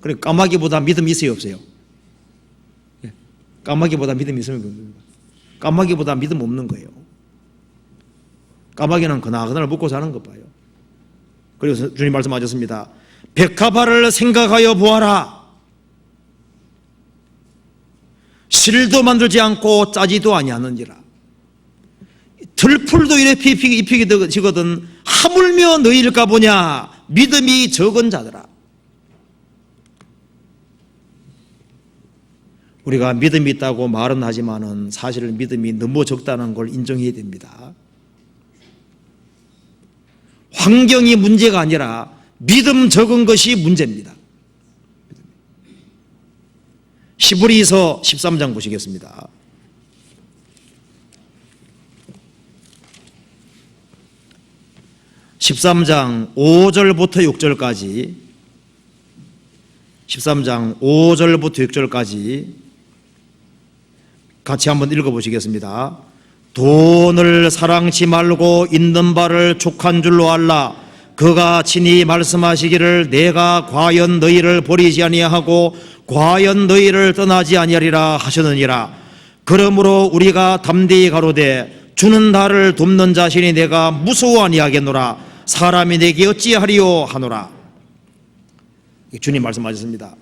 그래 까마귀보다 믿음이 있어요 없어요? 까마귀보다 믿음이 있으면 그렇습니다. 까마귀보다 믿음 없는 거예요. 까마귀는 그날 먹고 사는 것 봐요. 그래서 주님 말씀하셨습니다. 백합화를 생각하여 보아라. 실도 만들지 않고 짜지도 아니하느니라. 들풀도 이렇게 입히게 지거든 하물며 너희를 까보냐. 믿음이 적은 자들아. 우리가 믿음이 있다고 말은 하지만은 사실 믿음이 너무 적다는 걸 인정해야 됩니다. 환경이 문제가 아니라 믿음 적은 것이 문제입니다. 히브리서 13장 보시겠습니다. (13장) 5절부터 6절까지 13장 5절부터 6절까지 같이 한번 읽어보시겠습니다. 돈을 사랑치 말고 있는 바를 족한 줄로 알라. 그가 친히 말씀하시기를 내가 과연 너희를 버리지 아니하고 과연 너희를 떠나지 아니하리라 하셨느니라. 그러므로 우리가 담대히 가로되 주는 나를 돕는 자신이 내가 무서워 아니하겠노라. 사람이 내게 어찌하리요 하노라. 주님 말씀하셨습니다.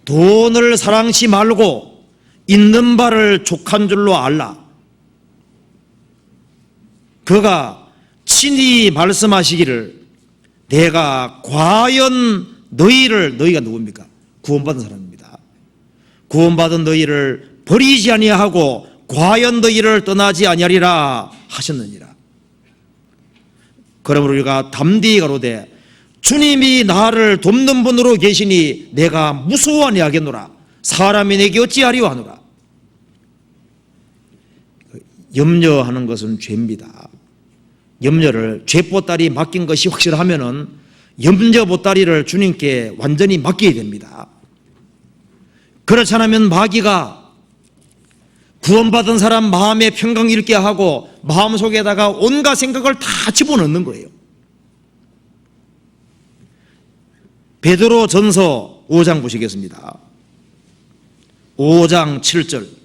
돈을 사랑치 말고 있는 바를 족한 줄로 알라. 그가 친히 말씀하시기를 내가 과연 너희가 누굽니까? 구원받은 사람입니다. 구원받은 너희를 버리지 아니하고 과연 너희를 떠나지 아니하리라 하셨느니라. 그러므로 우리가 담대히 가로되 주님이 나를 돕는 분으로 계시니 내가 무서워 아니하겠노라. 사람이 내게 어찌하리요 하노라. 염려하는 것은 죄입니다. 염려를 죄보따리 맡긴 것이 확실하면은 염려 보따리를 주님께 완전히 맡겨야 됩니다. 그렇지 않으면 마귀가 구원받은 사람 마음에 평강 잃게 하고 마음속에다가 온갖 생각을 다 집어넣는 거예요. 베드로 전서 5장 보시겠습니다. 5장 7절.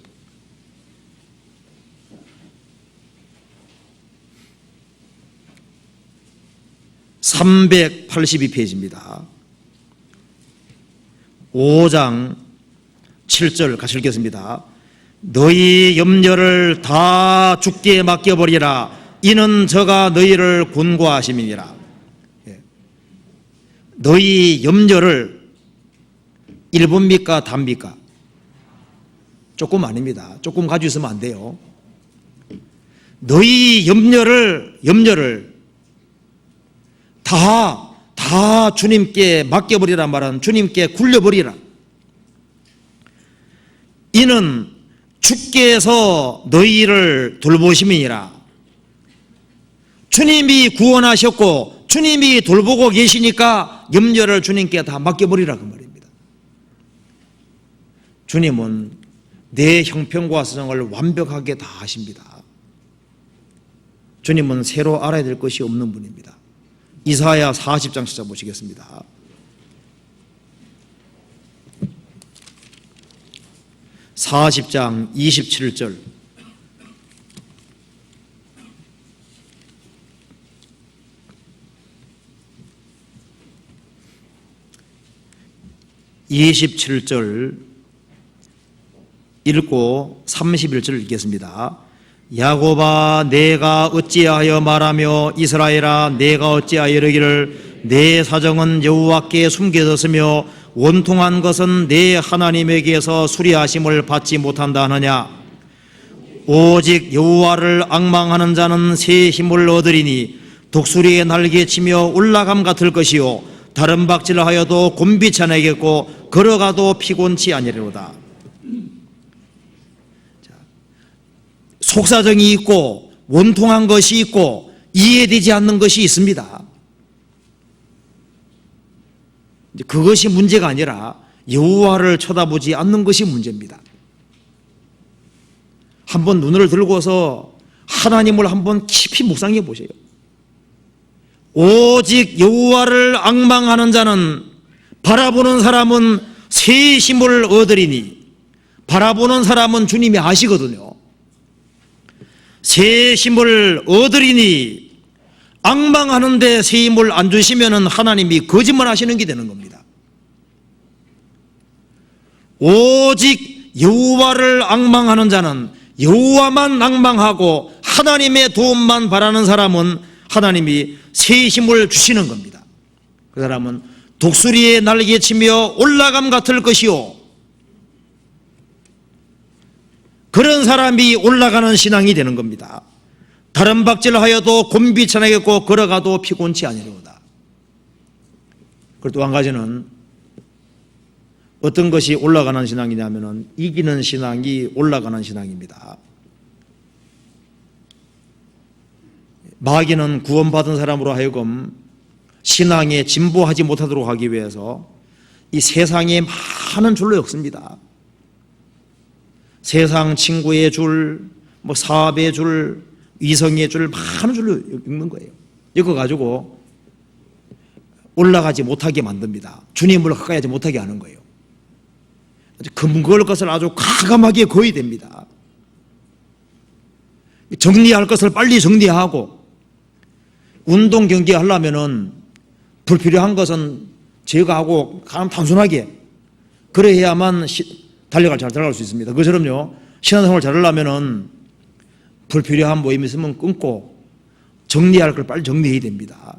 (382페이지입니다) 5장 7절 같이 읽겠습니다. 너희 염려를 다 주께 맡겨버리라. 이는 저가 너희를 권고하심이니라. 너희 염려를 일부입니까? 답니까? 조금 아닙니다. 조금 가지고 있으면 안 돼요. 너희 염려를 다 주님께 맡겨버리라 말은 주님께 굴려버리라. 이는 주께서 너희를 돌보심이니라. 주님이 구원하셨고 주님이 돌보고 계시니까 염려를 주님께 다 맡겨버리라 그 말입니다. 주님은 내 형편과 사정을 완벽하게 다 아십니다. 주님은 새로 알아야 될 것이 없는 분입니다. 이사야 40장 찾아보시겠습니다. (40장) 27절. (27절) 읽고 31절 읽겠습니다. 야곱아 내가 어찌하여 말하며 이스라엘아 내가 어찌하여 이르기를 내 사정은 여호와께 숨겨졌으며 원통한 것은 내 하나님에게서 수리하심을 받지 못한다 하느냐. 오직 여호와를 앙망하는 자는 새 힘을 얻으리니 독수리의 날개치며 올라감 같을 것이요 다른 박질하여도 곤비치 아니하겠고 걸어가도 피곤치 아니리로다. 속사정이 있고 원통한 것이 있고 이해되지 않는 것이 있습니다. 그것이 문제가 아니라 여호와를 쳐다보지 않는 것이 문제입니다. 한번 눈을 들고서 하나님을 한번 깊이 묵상해 보세요. 오직 여호와를 앙망하는 자는 바라보는 사람은 새 힘을 얻으리니. 바라보는 사람은 주님이 아시거든요. 새 힘을 얻으리니. 앙망하는데 새 힘을 안 주시면 하나님이 거짓말 하시는 게 되는 겁니다. 오직 여호와를 앙망하는 자는, 여호와만 앙망하고 하나님의 도움만 바라는 사람은 하나님이 새 힘을 주시는 겁니다. 그 사람은 독수리의 날개치며 올라감 같을 것이요. 그런 사람이 올라가는 신앙이 되는 겁니다. 다른 박질하여도 곤비치 아니하겠고 걸어가도 피곤치 아니하리로다. 그리고 또 한 가지는 어떤 것이 올라가는 신앙이냐면은 이기는 신앙이 올라가는 신앙입니다. 마귀는 구원받은 사람으로 하여금 신앙에 진보하지 못하도록 하기 위해서 이 세상에 많은 줄로 엮습니다. 세상 친구의 줄, 뭐 사업의 줄, 이성의 줄, 많은 줄로 읽는 거예요. 이거 가지고 올라가지 못하게 만듭니다. 주님을 가까이 하지 못하게 하는 거예요. 금걸 것을 아주 과감하게 거어야 됩니다. 정리할 것을 빨리 정리하고, 운동 경기 하려면은 불필요한 것은 제거하고 가장 단순하게 그래야만 잘 달려갈 수 있습니다. 그처럼요, 신앙생활 잘하려면은 불필요한 모임이 있으면 끊고 정리할 걸 빨리 정리해야 됩니다.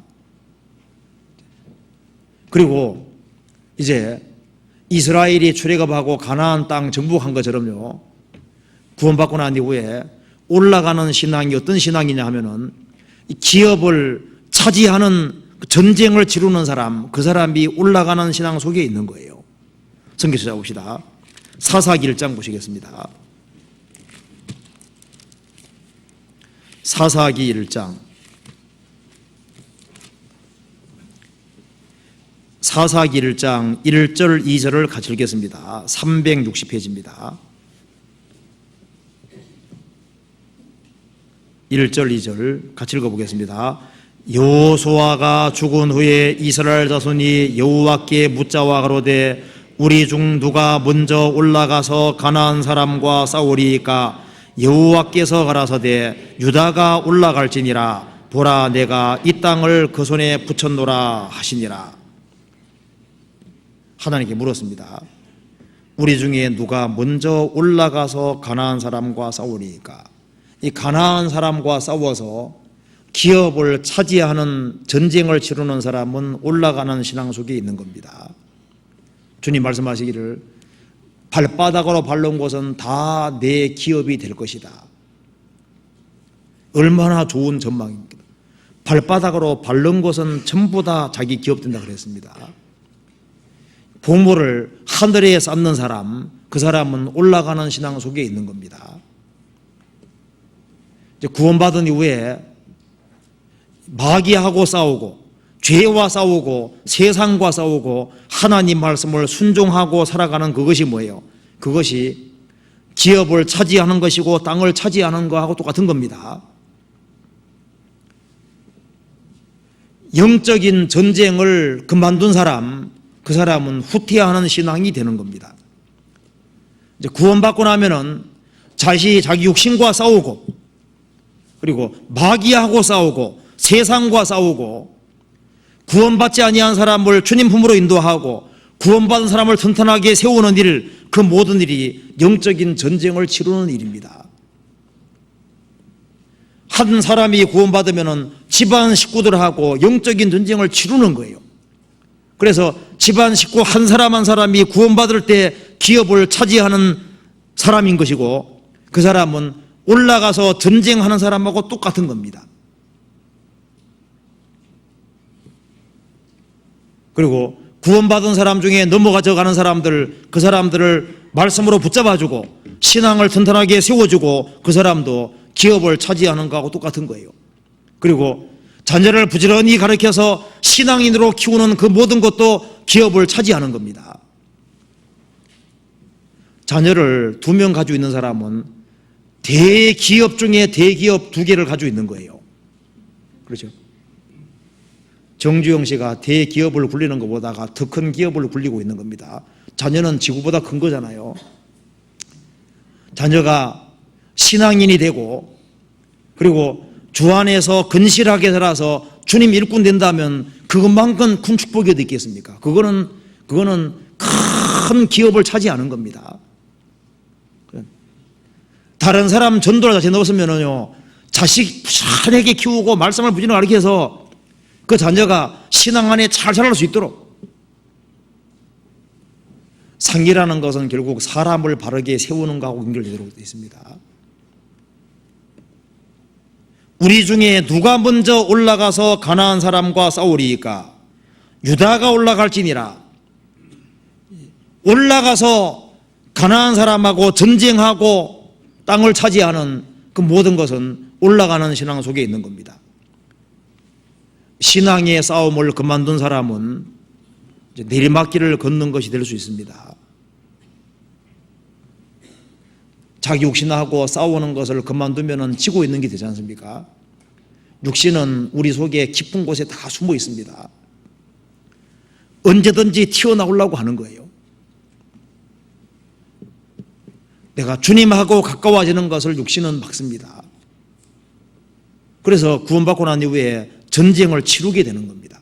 그리고 이제 이스라엘이 출애굽하고 가나안 땅 정복한 것처럼요, 구원받고 난 이후에 올라가는 신앙이 어떤 신앙이냐 하면은 기업을 차지하는 전쟁을 치르는 사람, 그 사람이 올라가는 신앙 속에 있는 거예요. 성경 찾아봅시다. 사사기 1장 보시겠습니다. 사사기 1장. 사사기 1장 1절 2절을 같이 읽겠습니다. 360페이지입니다. 1절 2절 같이 읽어보겠습니다. 여호수아가 죽은 후에 이스라엘 자손이 여호와께 묻자와 가로되 우리 중 누가 먼저 올라가서 가나안 사람과 싸우리이까? 여호와께서 가라사대 유다가 올라갈지니라. 보라, 내가 이 땅을 그 손에 붙였노라 하시니라. 하나님께 물었습니다. 우리 중에 누가 먼저 올라가서 가나안 사람과 싸우리이까? 이 가나안 사람과 싸워서 기업을 차지하는 전쟁을 치르는 사람은 올라가는 신앙 속에 있는 겁니다. 주님 말씀하시기를 발바닥으로 밟는 곳은 다 내 기업이 될 것이다. 얼마나 좋은 전망입니다. 발바닥으로 밟는 곳은 전부 다 자기 기업 된다 그랬습니다. 보물을 하늘에 쌓는 사람, 그 사람은 올라가는 신앙 속에 있는 겁니다. 이제 구원받은 이후에 마귀하고 싸우고 죄와 싸우고 세상과 싸우고 하나님 말씀을 순종하고 살아가는 그것이 뭐예요? 그것이 기업을 차지하는 것이고 땅을 차지하는 것하고 똑같은 겁니다. 영적인 전쟁을 그만둔 사람, 그 사람은 후퇴하는 신앙이 되는 겁니다. 이제 구원받고 나면은 자기 육신과 싸우고, 그리고 마귀하고 싸우고 세상과 싸우고, 구원받지 아니한 사람을 주님 품으로 인도하고 구원받은 사람을 튼튼하게 세우는 일, 그 모든 일이 영적인 전쟁을 치르는 일입니다. 한 사람이 구원받으면 집안 식구들하고 영적인 전쟁을 치르는 거예요. 그래서 집안 식구 한 사람 한 사람이 구원받을 때 기업을 차지하는 사람인 것이고, 그 사람은 올라가서 전쟁하는 사람하고 똑같은 겁니다. 그리고 구원받은 사람 중에 넘어가져 가는 사람들, 그 사람들을 말씀으로 붙잡아주고 신앙을 튼튼하게 세워주고 그 사람도 기업을 차지하는 거하고 똑같은 거예요. 그리고 자녀를 부지런히 가르쳐서 신앙인으로 키우는 그 모든 것도 기업을 차지하는 겁니다. 자녀를 2명 가지고 있는 사람은 대기업 중에 대기업 2개를 가지고 있는 거예요. 그렇죠? 정주영 씨가 대기업을 굴리는 것보다가 더 큰 기업을 굴리고 있는 겁니다. 자녀는 지구보다 큰 거잖아요. 자녀가 신앙인이 되고, 그리고 주 안에서 근실하게 살아서 주님 일꾼 된다면 그것만큼 큰 축복이 어디 있겠습니까? 그거는 큰 기업을 차지하는 겁니다. 다른 사람 전도를 자체 넣었으면요, 자식 부지런하게 키우고 말씀을 부지런하게 가르쳐서 그 자녀가 신앙 안에 잘 자랄 수 있도록. 상기라는 것은 결국 사람을 바르게 세우는 것하고 연결되도록 되어 있습니다. 우리 중에 누가 먼저 올라가서 가나안 사람과 싸우리이까? 유다가 올라갈지니라. 올라가서 가나안 사람하고 전쟁하고 땅을 차지하는 그 모든 것은 올라가는 신앙 속에 있는 겁니다. 신앙의 싸움을 그만둔 사람은 이제 내리막길을 걷는 것이 될 수 있습니다. 자기 육신하고 싸우는 것을 그만두면 지고 있는 게 되지 않습니까? 육신은 우리 속에 깊은 곳에 다 숨어 있습니다. 언제든지 튀어나오려고 하는 거예요. 내가 주님하고 가까워지는 것을 육신은 막습니다. 그래서 구원받고 난 이후에 전쟁을 치르게 되는 겁니다.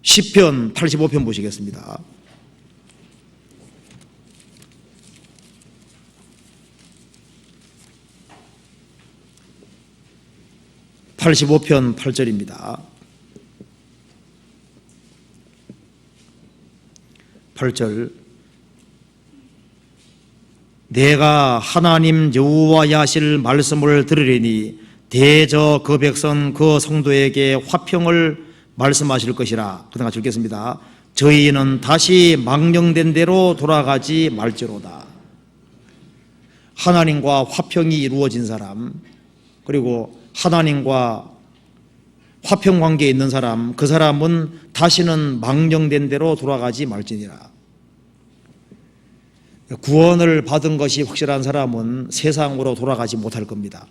시편 85편 보시겠습니다. (85편) 8절입니다. 8절 내가 하나님 여호와의 하실 말씀을 들으리니 대저 그 백성 그 성도에게 화평을 말씀하실 것이라. 그다음 같이 읽겠습니다. 저희는 다시 망령된 대로 돌아가지 말지로다. 하나님과 화평이 이루어진 사람, 그리고 하나님과 화평 관계에 있는 사람, 그 사람은 다시는 망령된 대로 돌아가지 말지니라. 구원을 받은 것이 확실한 사람은 세상으로 돌아가지 못할 겁니다.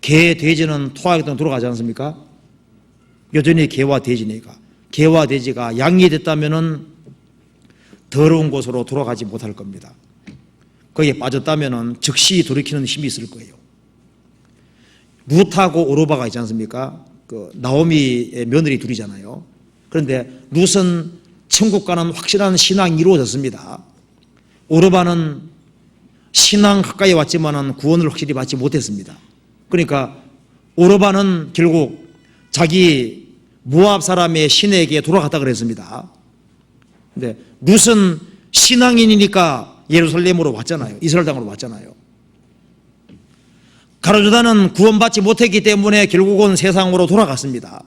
개, 돼지는 토하기 때문에 돌아가지 않습니까? 여전히 개와 돼지니까. 개와 돼지가 양이 됐다면 더러운 곳으로 돌아가지 못할 겁니다. 거기에 빠졌다면 즉시 돌이키는 힘이 있을 거예요. 룻하고 오르바가 있지 않습니까? 그 나오미의 며느리 둘이잖아요. 그런데 룻은 천국 가는 확실한 신앙이 이루어졌습니다. 오르바는 신앙 가까이 왔지만은 구원을 확실히 받지 못했습니다. 그러니까 오르바는 결국 자기 모압 사람의 신에게 돌아갔다 그랬습니다. 근데 룻은 신앙인이니까 예루살렘으로 왔잖아요. 이스라엘 땅으로 왔잖아요. 가룟유다는 구원받지 못했기 때문에 결국은 세상으로 돌아갔습니다.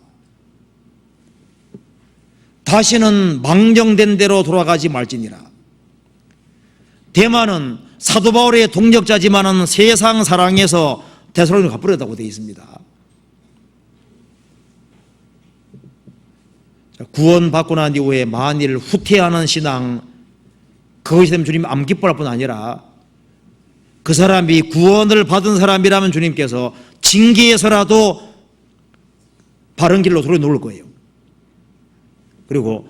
다시는 망령된 대로 돌아가지 말지니라. 데마는 사도 바울의 동력자지만은 세상 사랑에서 데살로니가 가버렸다고 되어 있습니다. 구원받고 난 이후에 만일 후퇴하는 신앙, 그것이 되면 주님 안 기뻐할 뿐 아니라 그 사람이 구원을 받은 사람이라면 주님께서 징계에서라도 바른 길로 돌려놓을 거예요. 그리고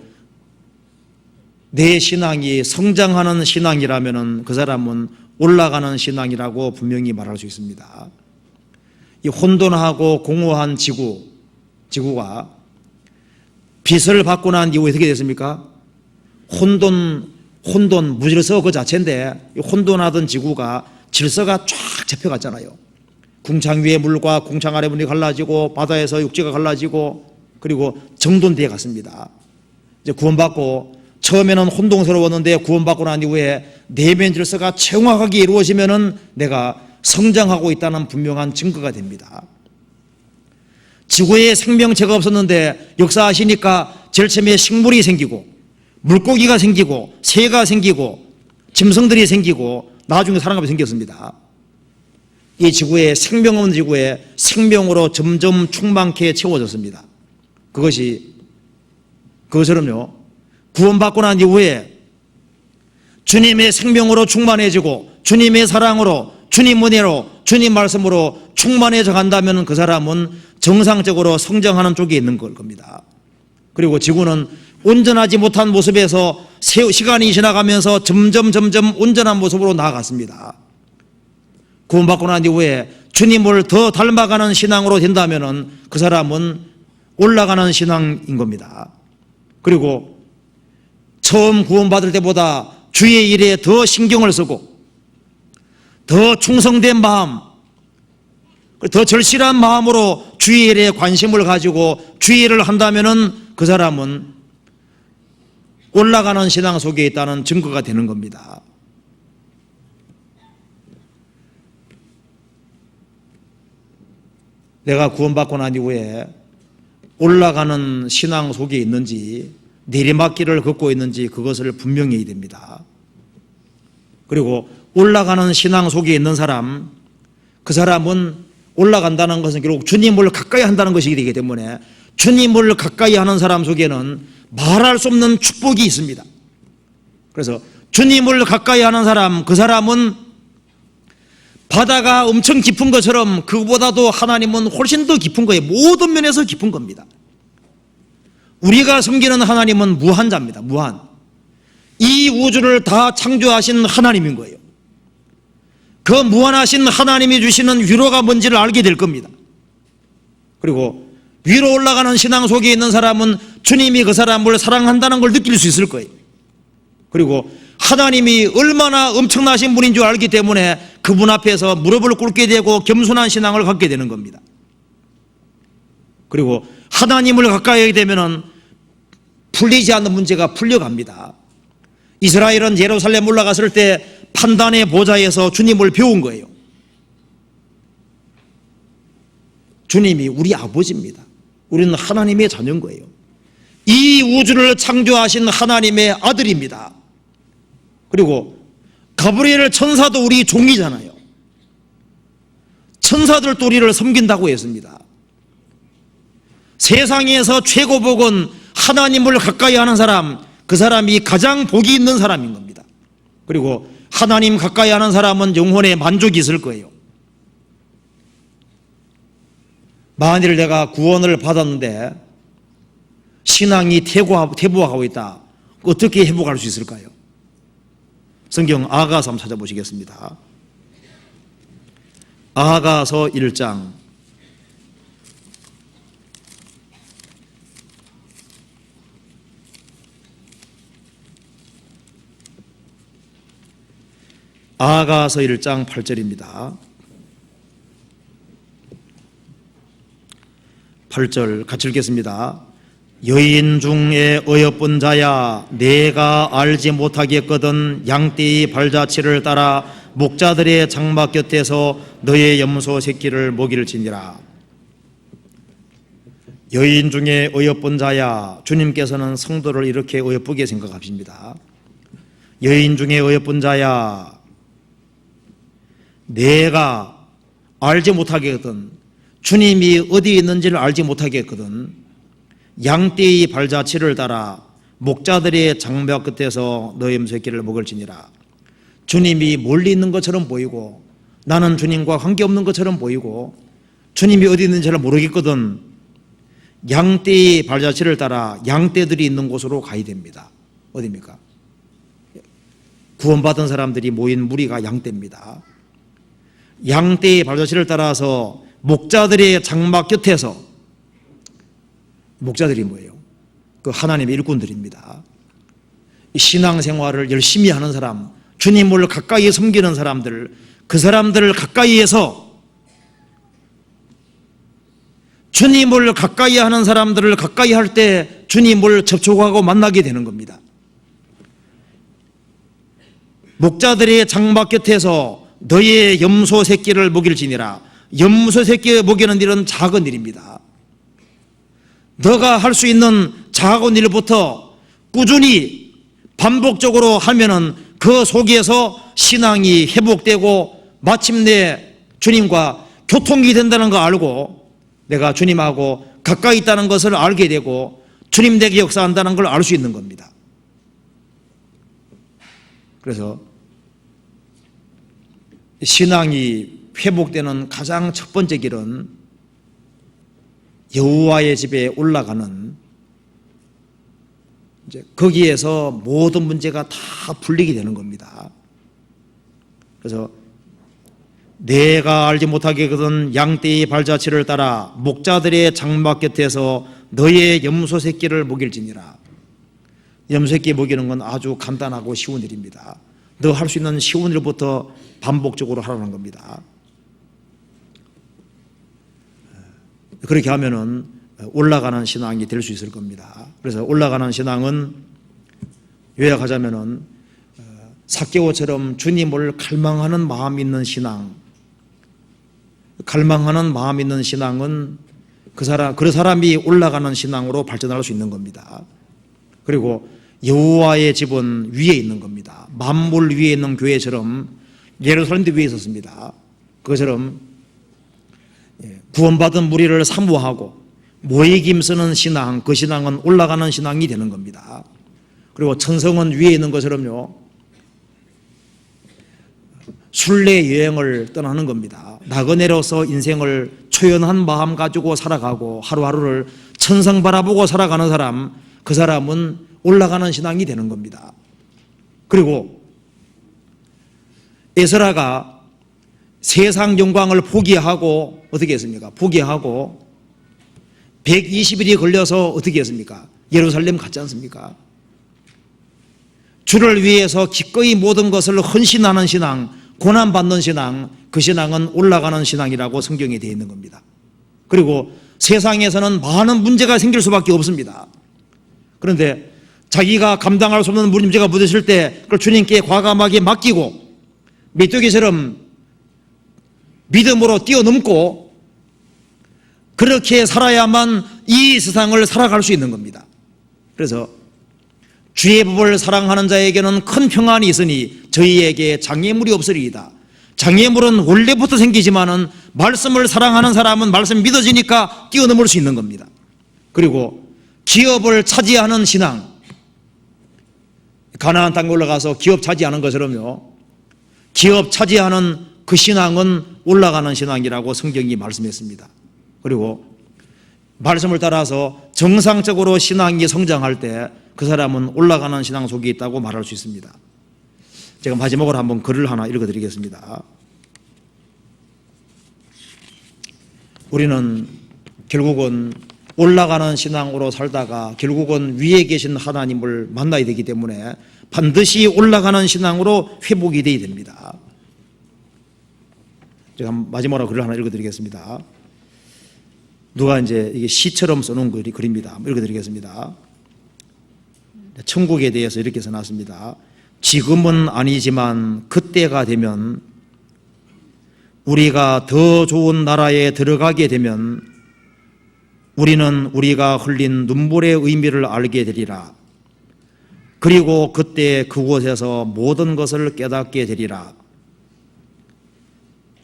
내 신앙이 성장하는 신앙이라면 그 사람은 올라가는 신앙이라고 분명히 말할 수 있습니다. 이 혼돈하고 공허한 지구가 빛을 받고 난 이후에 어떻게 됐습니까? 혼돈, 무질서 그 자체인데 혼돈하던 지구가 질서가 쫙 잡혀갔잖아요. 궁창 위의 물과 궁창 아래 물이 갈라지고 바다에서 육지가 갈라지고 그리고 정돈되어 갔습니다. 이제 구원받고 처음에는 혼동스러웠는데 구원받고 난 이후에 내면 질서가 정확하게 이루어지면은 내가 성장하고 있다는 분명한 증거가 됩니다. 지구에 생명체가 없었는데 역사하시니까 제일 처음에 식물이 생기고 물고기가 생기고 새가 생기고 짐승들이 생기고 나중에 사람이 생겼습니다. 이 지구에 생명 없는 지구에 생명으로 점점 충만케 채워졌습니다. 그것처럼요 구원받고 난 이후에 주님의 생명으로 충만해지고 주님의 사랑으로 주님 은혜로 주님 말씀으로 충만해져 간다면 그 사람은 정상적으로 성장하는 쪽에 있는 걸 겁니다. 그리고 지구는 온전하지 못한 모습에서 시간이 지나가면서 점점 온전한 모습으로 나아갔습니다. 구원받고 난 이후에 주님을 더 닮아가는 신앙으로 된다면 그 사람은 올라가는 신앙인 겁니다. 그리고 처음 구원받을 때보다 주의 일에 더 신경을 쓰고 더 충성된 마음, 더 절실한 마음으로 주의 일에 관심을 가지고 주의 일을 한다면 그 사람은 올라가는 신앙 속에 있다는 증거가 되는 겁니다. 내가 구원받고 난 이후에 올라가는 신앙 속에 있는지 내리막길을 걷고 있는지 그것을 분명히 해야 됩니다. 그리고 올라가는 신앙 속에 있는 사람, 그 사람은 올라간다는 것은 결국 주님을 가까이 한다는 것이기 되기 때문에 주님을 가까이 하는 사람 속에는 말할 수 없는 축복이 있습니다. 그래서 주님을 가까이 하는 사람, 그 사람은 바다가 엄청 깊은 것처럼 그보다도 하나님은 훨씬 더 깊은 거예요. 모든 면에서 깊은 겁니다. 우리가 섬기는 하나님은 무한자입니다. 무한. 이 우주를 다 창조하신 하나님인 거예요. 그 무한하신 하나님이 주시는 위로가 뭔지를 알게 될 겁니다. 그리고 위로 올라가는 신앙 속에 있는 사람은 주님이 그 사람을 사랑한다는 걸 느낄 수 있을 거예요. 그리고 하나님이 얼마나 엄청나신 분인 줄 알기 때문에 그분 앞에서 무릎을 꿇게 되고 겸손한 신앙을 갖게 되는 겁니다. 그리고 하나님을 가까이 하게 되면 풀리지 않는 문제가 풀려갑니다. 이스라엘은 예루살렘 올라갔을 때 판단의 보좌에서 주님을 배운 거예요. 주님이 우리 아버지입니다. 우리는 하나님의 자녀인 거예요. 이 우주를 창조하신 하나님의 아들입니다. 그리고 가브리엘 천사도 우리 종이잖아요. 천사들도 우리를 섬긴다고 했습니다. 세상에서 최고 복은 하나님을 가까이 하는 사람, 그 사람이 가장 복이 있는 사람인 겁니다. 그리고 하나님 가까이 하는 사람은 영혼에 만족이 있을 거예요. 만일 내가 구원을 받았는데 신앙이 퇴보하고 있다. 어떻게 회복할 수 있을까요? 성경 아가서 한번 찾아보시겠습니다. 아가서 1장 아가서 1장 8절입니다. 8절 같이 읽겠습니다. 여인 중에 어여쁜 자야, 내가 알지 못하겠거든 양떼의 발자취를 따라 목자들의 장막 곁에서 너의 염소 새끼를 먹일지니라. 여인 중에 어여쁜 자야, 주님께서는 성도를 이렇게 어여쁘게 생각하십니다. 여인 중에 어여쁜 자야, 내가 알지 못하겠거든, 주님이 어디에 있는지를 알지 못하겠거든 양떼의 발자취를 따라 목자들의 장벽 끝에서 너의 염소새끼를 먹을지니라. 주님이 멀리 있는 것처럼 보이고 나는 주님과 관계없는 것처럼 보이고 주님이 어디 있는지 잘 모르겠거든 양떼의 발자취를 따라 양떼들이 있는 곳으로 가야 됩니다. 어디입니까? 구원받은 사람들이 모인 무리가 양떼입니다. 양떼의 발자취를 따라서 목자들의 장막 곁에서, 목자들이 뭐예요? 그 하나님의 일꾼들입니다. 신앙생활을 열심히 하는 사람, 주님을 가까이 섬기는 사람들, 그 사람들을 가까이에서 주님을 가까이 하는 사람들을 가까이 할 때 주님을 접촉하고 만나게 되는 겁니다. 목자들의 장막 곁에서 너의 염소 새끼를 먹일지니라. 염소 새끼 먹이는 일은 작은 일입니다. 너가 할 수 있는 작은 일부터 꾸준히 반복적으로 하면은 그 속에서 신앙이 회복되고 마침내 주님과 교통이 된다는 거 알고 내가 주님하고 가까이 있다는 것을 알게 되고 주님 댁에 역사한다는 걸 알 수 있는 겁니다. 그래서 신앙이 회복되는 가장 첫 번째 길은 여호와의 집에 올라가는, 이제 거기에서 모든 문제가 다 풀리게 되는 겁니다. 그래서 내가 알지 못하겠거든 양떼의 발자취를 따라 목자들의 장막 곁에서 너의 염소 새끼를 먹일지니라. 염소 새끼 먹이는 건 아주 간단하고 쉬운 일입니다. 너 할 수 있는 쉬운 일부터 반복적으로 하라는 겁니다. 그렇게 하면은 올라가는 신앙이 될 수 있을 겁니다. 그래서 올라가는 신앙은 요약하자면은 삭개오처럼 주님을 갈망하는 마음 있는 신앙, 갈망하는 마음 있는 신앙은 그 사람이 올라가는 신앙으로 발전할 수 있는 겁니다. 그리고 여호와의 집은 위에 있는 겁니다. 만물 위에 있는 교회처럼 예루살렘도 위에 있었습니다. 그것처럼 구원받은 무리를 사모하고 모이김 쓰는 신앙, 그 신앙은 올라가는 신앙이 되는 겁니다. 그리고 천성은 위에 있는 것처럼요, 순례 여행을 떠나는 겁니다. 나그네로서 인생을 초연한 마음 가지고 살아가고 하루하루를 천성 바라보고 살아가는 사람, 그 사람은 올라가는 신앙이 되는 겁니다. 그리고 에스라가 세상 영광을 포기하고 어떻게 했습니까? 포기하고 120일이 걸려서 어떻게 했습니까? 예루살렘 갔지 않습니까? 주를 위해서 기꺼이 모든 것을 헌신하는 신앙, 고난받는 신앙, 그 신앙은 올라가는 신앙이라고 성경에 되어 있는 겁니다. 그리고 세상에서는 많은 문제가 생길 수밖에 없습니다. 그런데 자기가 감당할 수 없는 문제가 부딪힐 때 그걸 주님께 과감하게 맡기고 메뚜기처럼 믿음으로 뛰어넘고 그렇게 살아야만 이 세상을 살아갈 수 있는 겁니다. 그래서 주의 법을 사랑하는 자에게는 큰 평안이 있으니 저희에게 장애물이 없으리이다. 장애물은 원래부터 생기지만은 말씀을 사랑하는 사람은 말씀 믿어지니까 뛰어넘을 수 있는 겁니다. 그리고 기업을 차지하는 신앙, 가나안 땅에 올라가서 기업 차지하는 것처럼요, 기업 차지하는 그 신앙은 올라가는 신앙이라고 성경이 말씀했습니다. 그리고 말씀을 따라서 정상적으로 신앙이 성장할 때 그 사람은 올라가는 신앙 속에 있다고 말할 수 있습니다. 제가 마지막으로 한번 글을 하나 읽어드리겠습니다. 우리는 결국은 올라가는 신앙으로 살다가 결국은 위에 계신 하나님을 만나야 되기 때문에 반드시 올라가는 신앙으로 회복이 되어야 됩니다. 제가 마지막으로 글을 하나 읽어드리겠습니다. 누가 이제 이게 시처럼 써놓은 글입니다. 읽어드리겠습니다. 천국에 대해서 이렇게 써놨습니다. 지금은 아니지만 그때가 되면 우리가 더 좋은 나라에 들어가게 되면 우리는 우리가 흘린 눈물의 의미를 알게 되리라. 그리고 그때 그곳에서 모든 것을 깨닫게 되리라.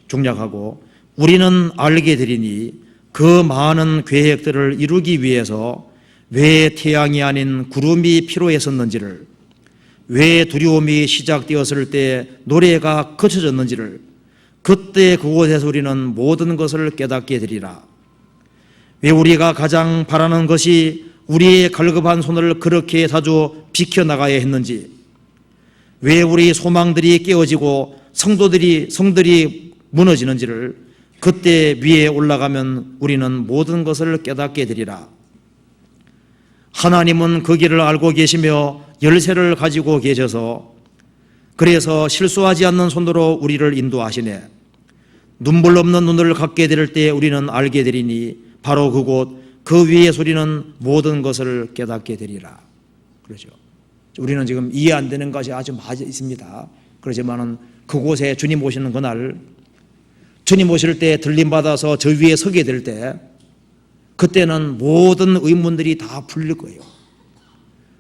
중략하고 우리는 알게 되리니 그 많은 계획들을 이루기 위해서 왜 태양이 아닌 구름이 필요했었는지를, 왜 두려움이 시작되었을 때 노래가 거쳐졌는지를, 그때 그곳에서 우리는 모든 것을 깨닫게 되리라. 왜 우리가 가장 바라는 것이 우리의 갈급한 손을 그렇게 자주 비켜나가야 했는지, 왜 우리 소망들이 깨어지고 성들이 무너지는지를 그때 위에 올라가면 우리는 모든 것을 깨닫게 되리라. 하나님은 그 길을 알고 계시며 열쇠를 가지고 계셔서 그래서 실수하지 않는 손으로 우리를 인도하시네. 눈물 없는 눈을 갖게 될 때 우리는 알게 되리니 바로 그곳 그 위에 소리는 모든 것을 깨닫게 되리라. 그러죠. 우리는 지금 이해 안 되는 것이 아주 많이 있습니다. 그렇지만은 그곳에 주님 오시는 그날, 주님 오실 때 들림받아서 저 위에 서게 될 때 그때는 모든 의문들이 다 풀릴 거예요.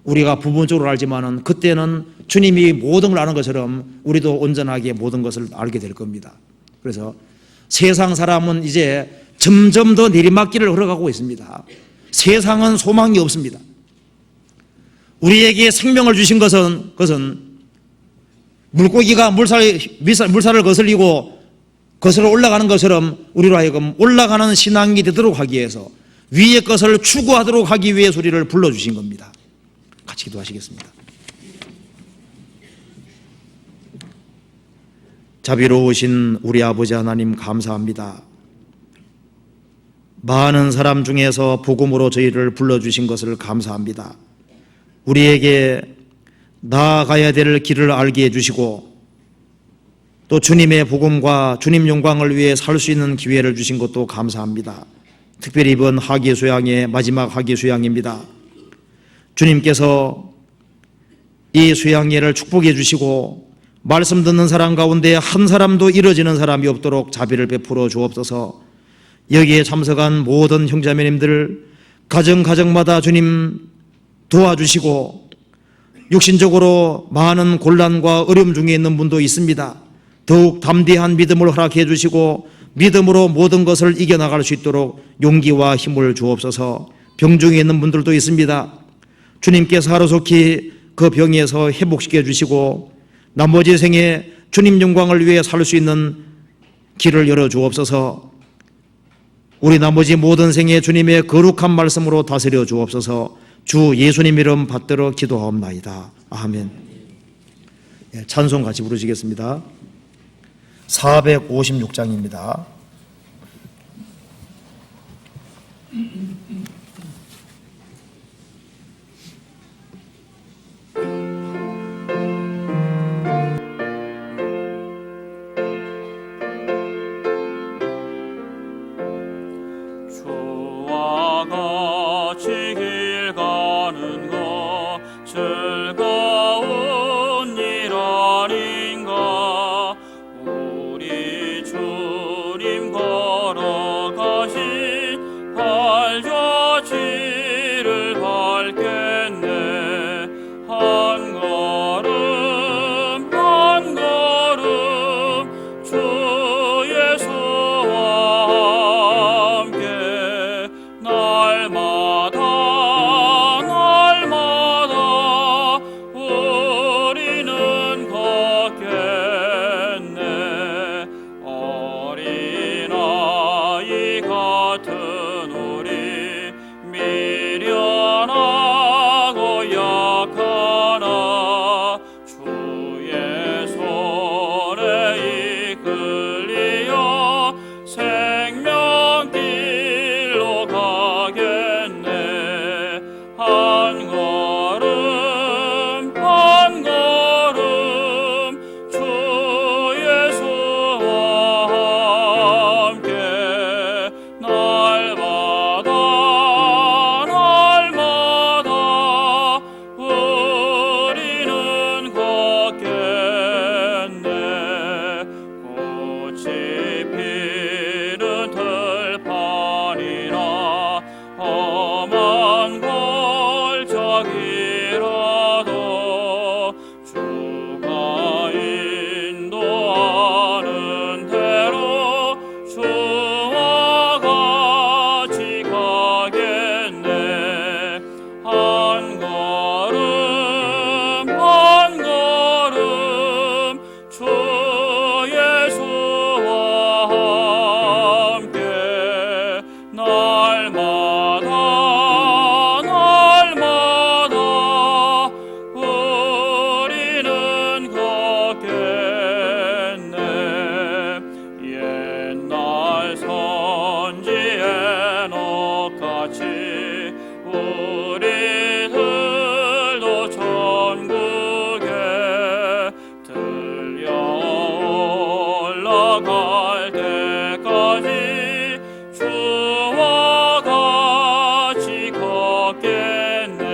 우리가 부분적으로 알지만은 그때는 주님이 모든 걸 아는 것처럼 우리도 온전하게 모든 것을 알게 될 겁니다. 그래서 세상 사람은 이제 점점 더 내리막길을 걸어가고 있습니다. 세상은 소망이 없습니다. 우리에게 생명을 주신 것은 물고기가 물살을 거슬러 올라가는 것처럼 우리로 하여금 올라가는 신앙이 되도록 하기 위해서 위의 것을 추구하도록 하기 위해 우리를 불러주신 겁니다. 같이 기도하시겠습니다. 자비로우신 우리 아버지 하나님 감사합니다. 많은 사람 중에서 복음으로 저희를 불러주신 것을 감사합니다. 우리에게 나아가야 될 길을 알게 해주시고 또 주님의 복음과 주님 영광을 위해 살 수 있는 기회를 주신 것도 감사합니다. 특별히 이번 학예 수양의 마지막 학예 수양입니다. 주님께서 이 수양예를 축복해 주시고 말씀 듣는 사람 가운데 한 사람도 잃어지는 사람이 없도록 자비를 베풀어 주옵소서. 여기에 참석한 모든 형제자매님들 가정마다 주님 도와주시고 육신적으로 많은 곤란과 어려움 중에 있는 분도 있습니다. 더욱 담대한 믿음을 허락해 주시고 믿음으로 모든 것을 이겨나갈 수 있도록 용기와 힘을 주옵소서. 병 중에 있는 분들도 있습니다. 주님께서 하루속히 그 병에서 회복시켜 주시고 나머지 생에 주님 영광을 위해 살 수 있는 길을 열어 주옵소서. 우리 나머지 모든 생에 주님의 거룩한 말씀으로 다스려 주옵소서. 주 예수님 이름 받들어 기도하옵나이다. 아멘. 찬송 같이 부르시겠습니다. 456장입니다. 주와 같이 길 가는 것 즐거운 일 아닌가. 우리 주님 걸어가신 발자취를 밟겠네. 한 걸음 한 걸음 주 예수와 함께 날마다 날마다 우리는 걷겠네. 어린아이 같은 우리 미련하고 약하나 주의 손에 이끌리어 생명길로 가겠네. 한 걸음 한 걸음 주 예수와 함께 날마다 날마다 우리는 걷겠네. 꽃이 피는 들판이나 험한 골짜기라도 주가 인도하는 대로 주와 같이 가겠네. 한 걸음 한 걸음 주 예수와 함께 날마다 날마다 우리는 걷겠네. 옛날 선지 에녹같이 우리들도 천국에 들려 올라갈 때까지 주와 같이 걷겠네.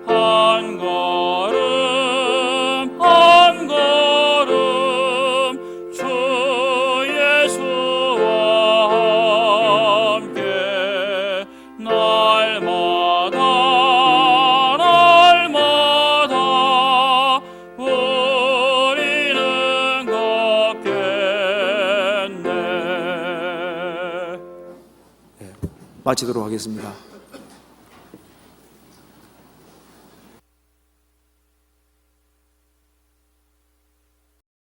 한 걸음 한 걸음 주 예수와 함께 날마다 날마다 우리는 걷겠네. 마치도록 하겠습니다.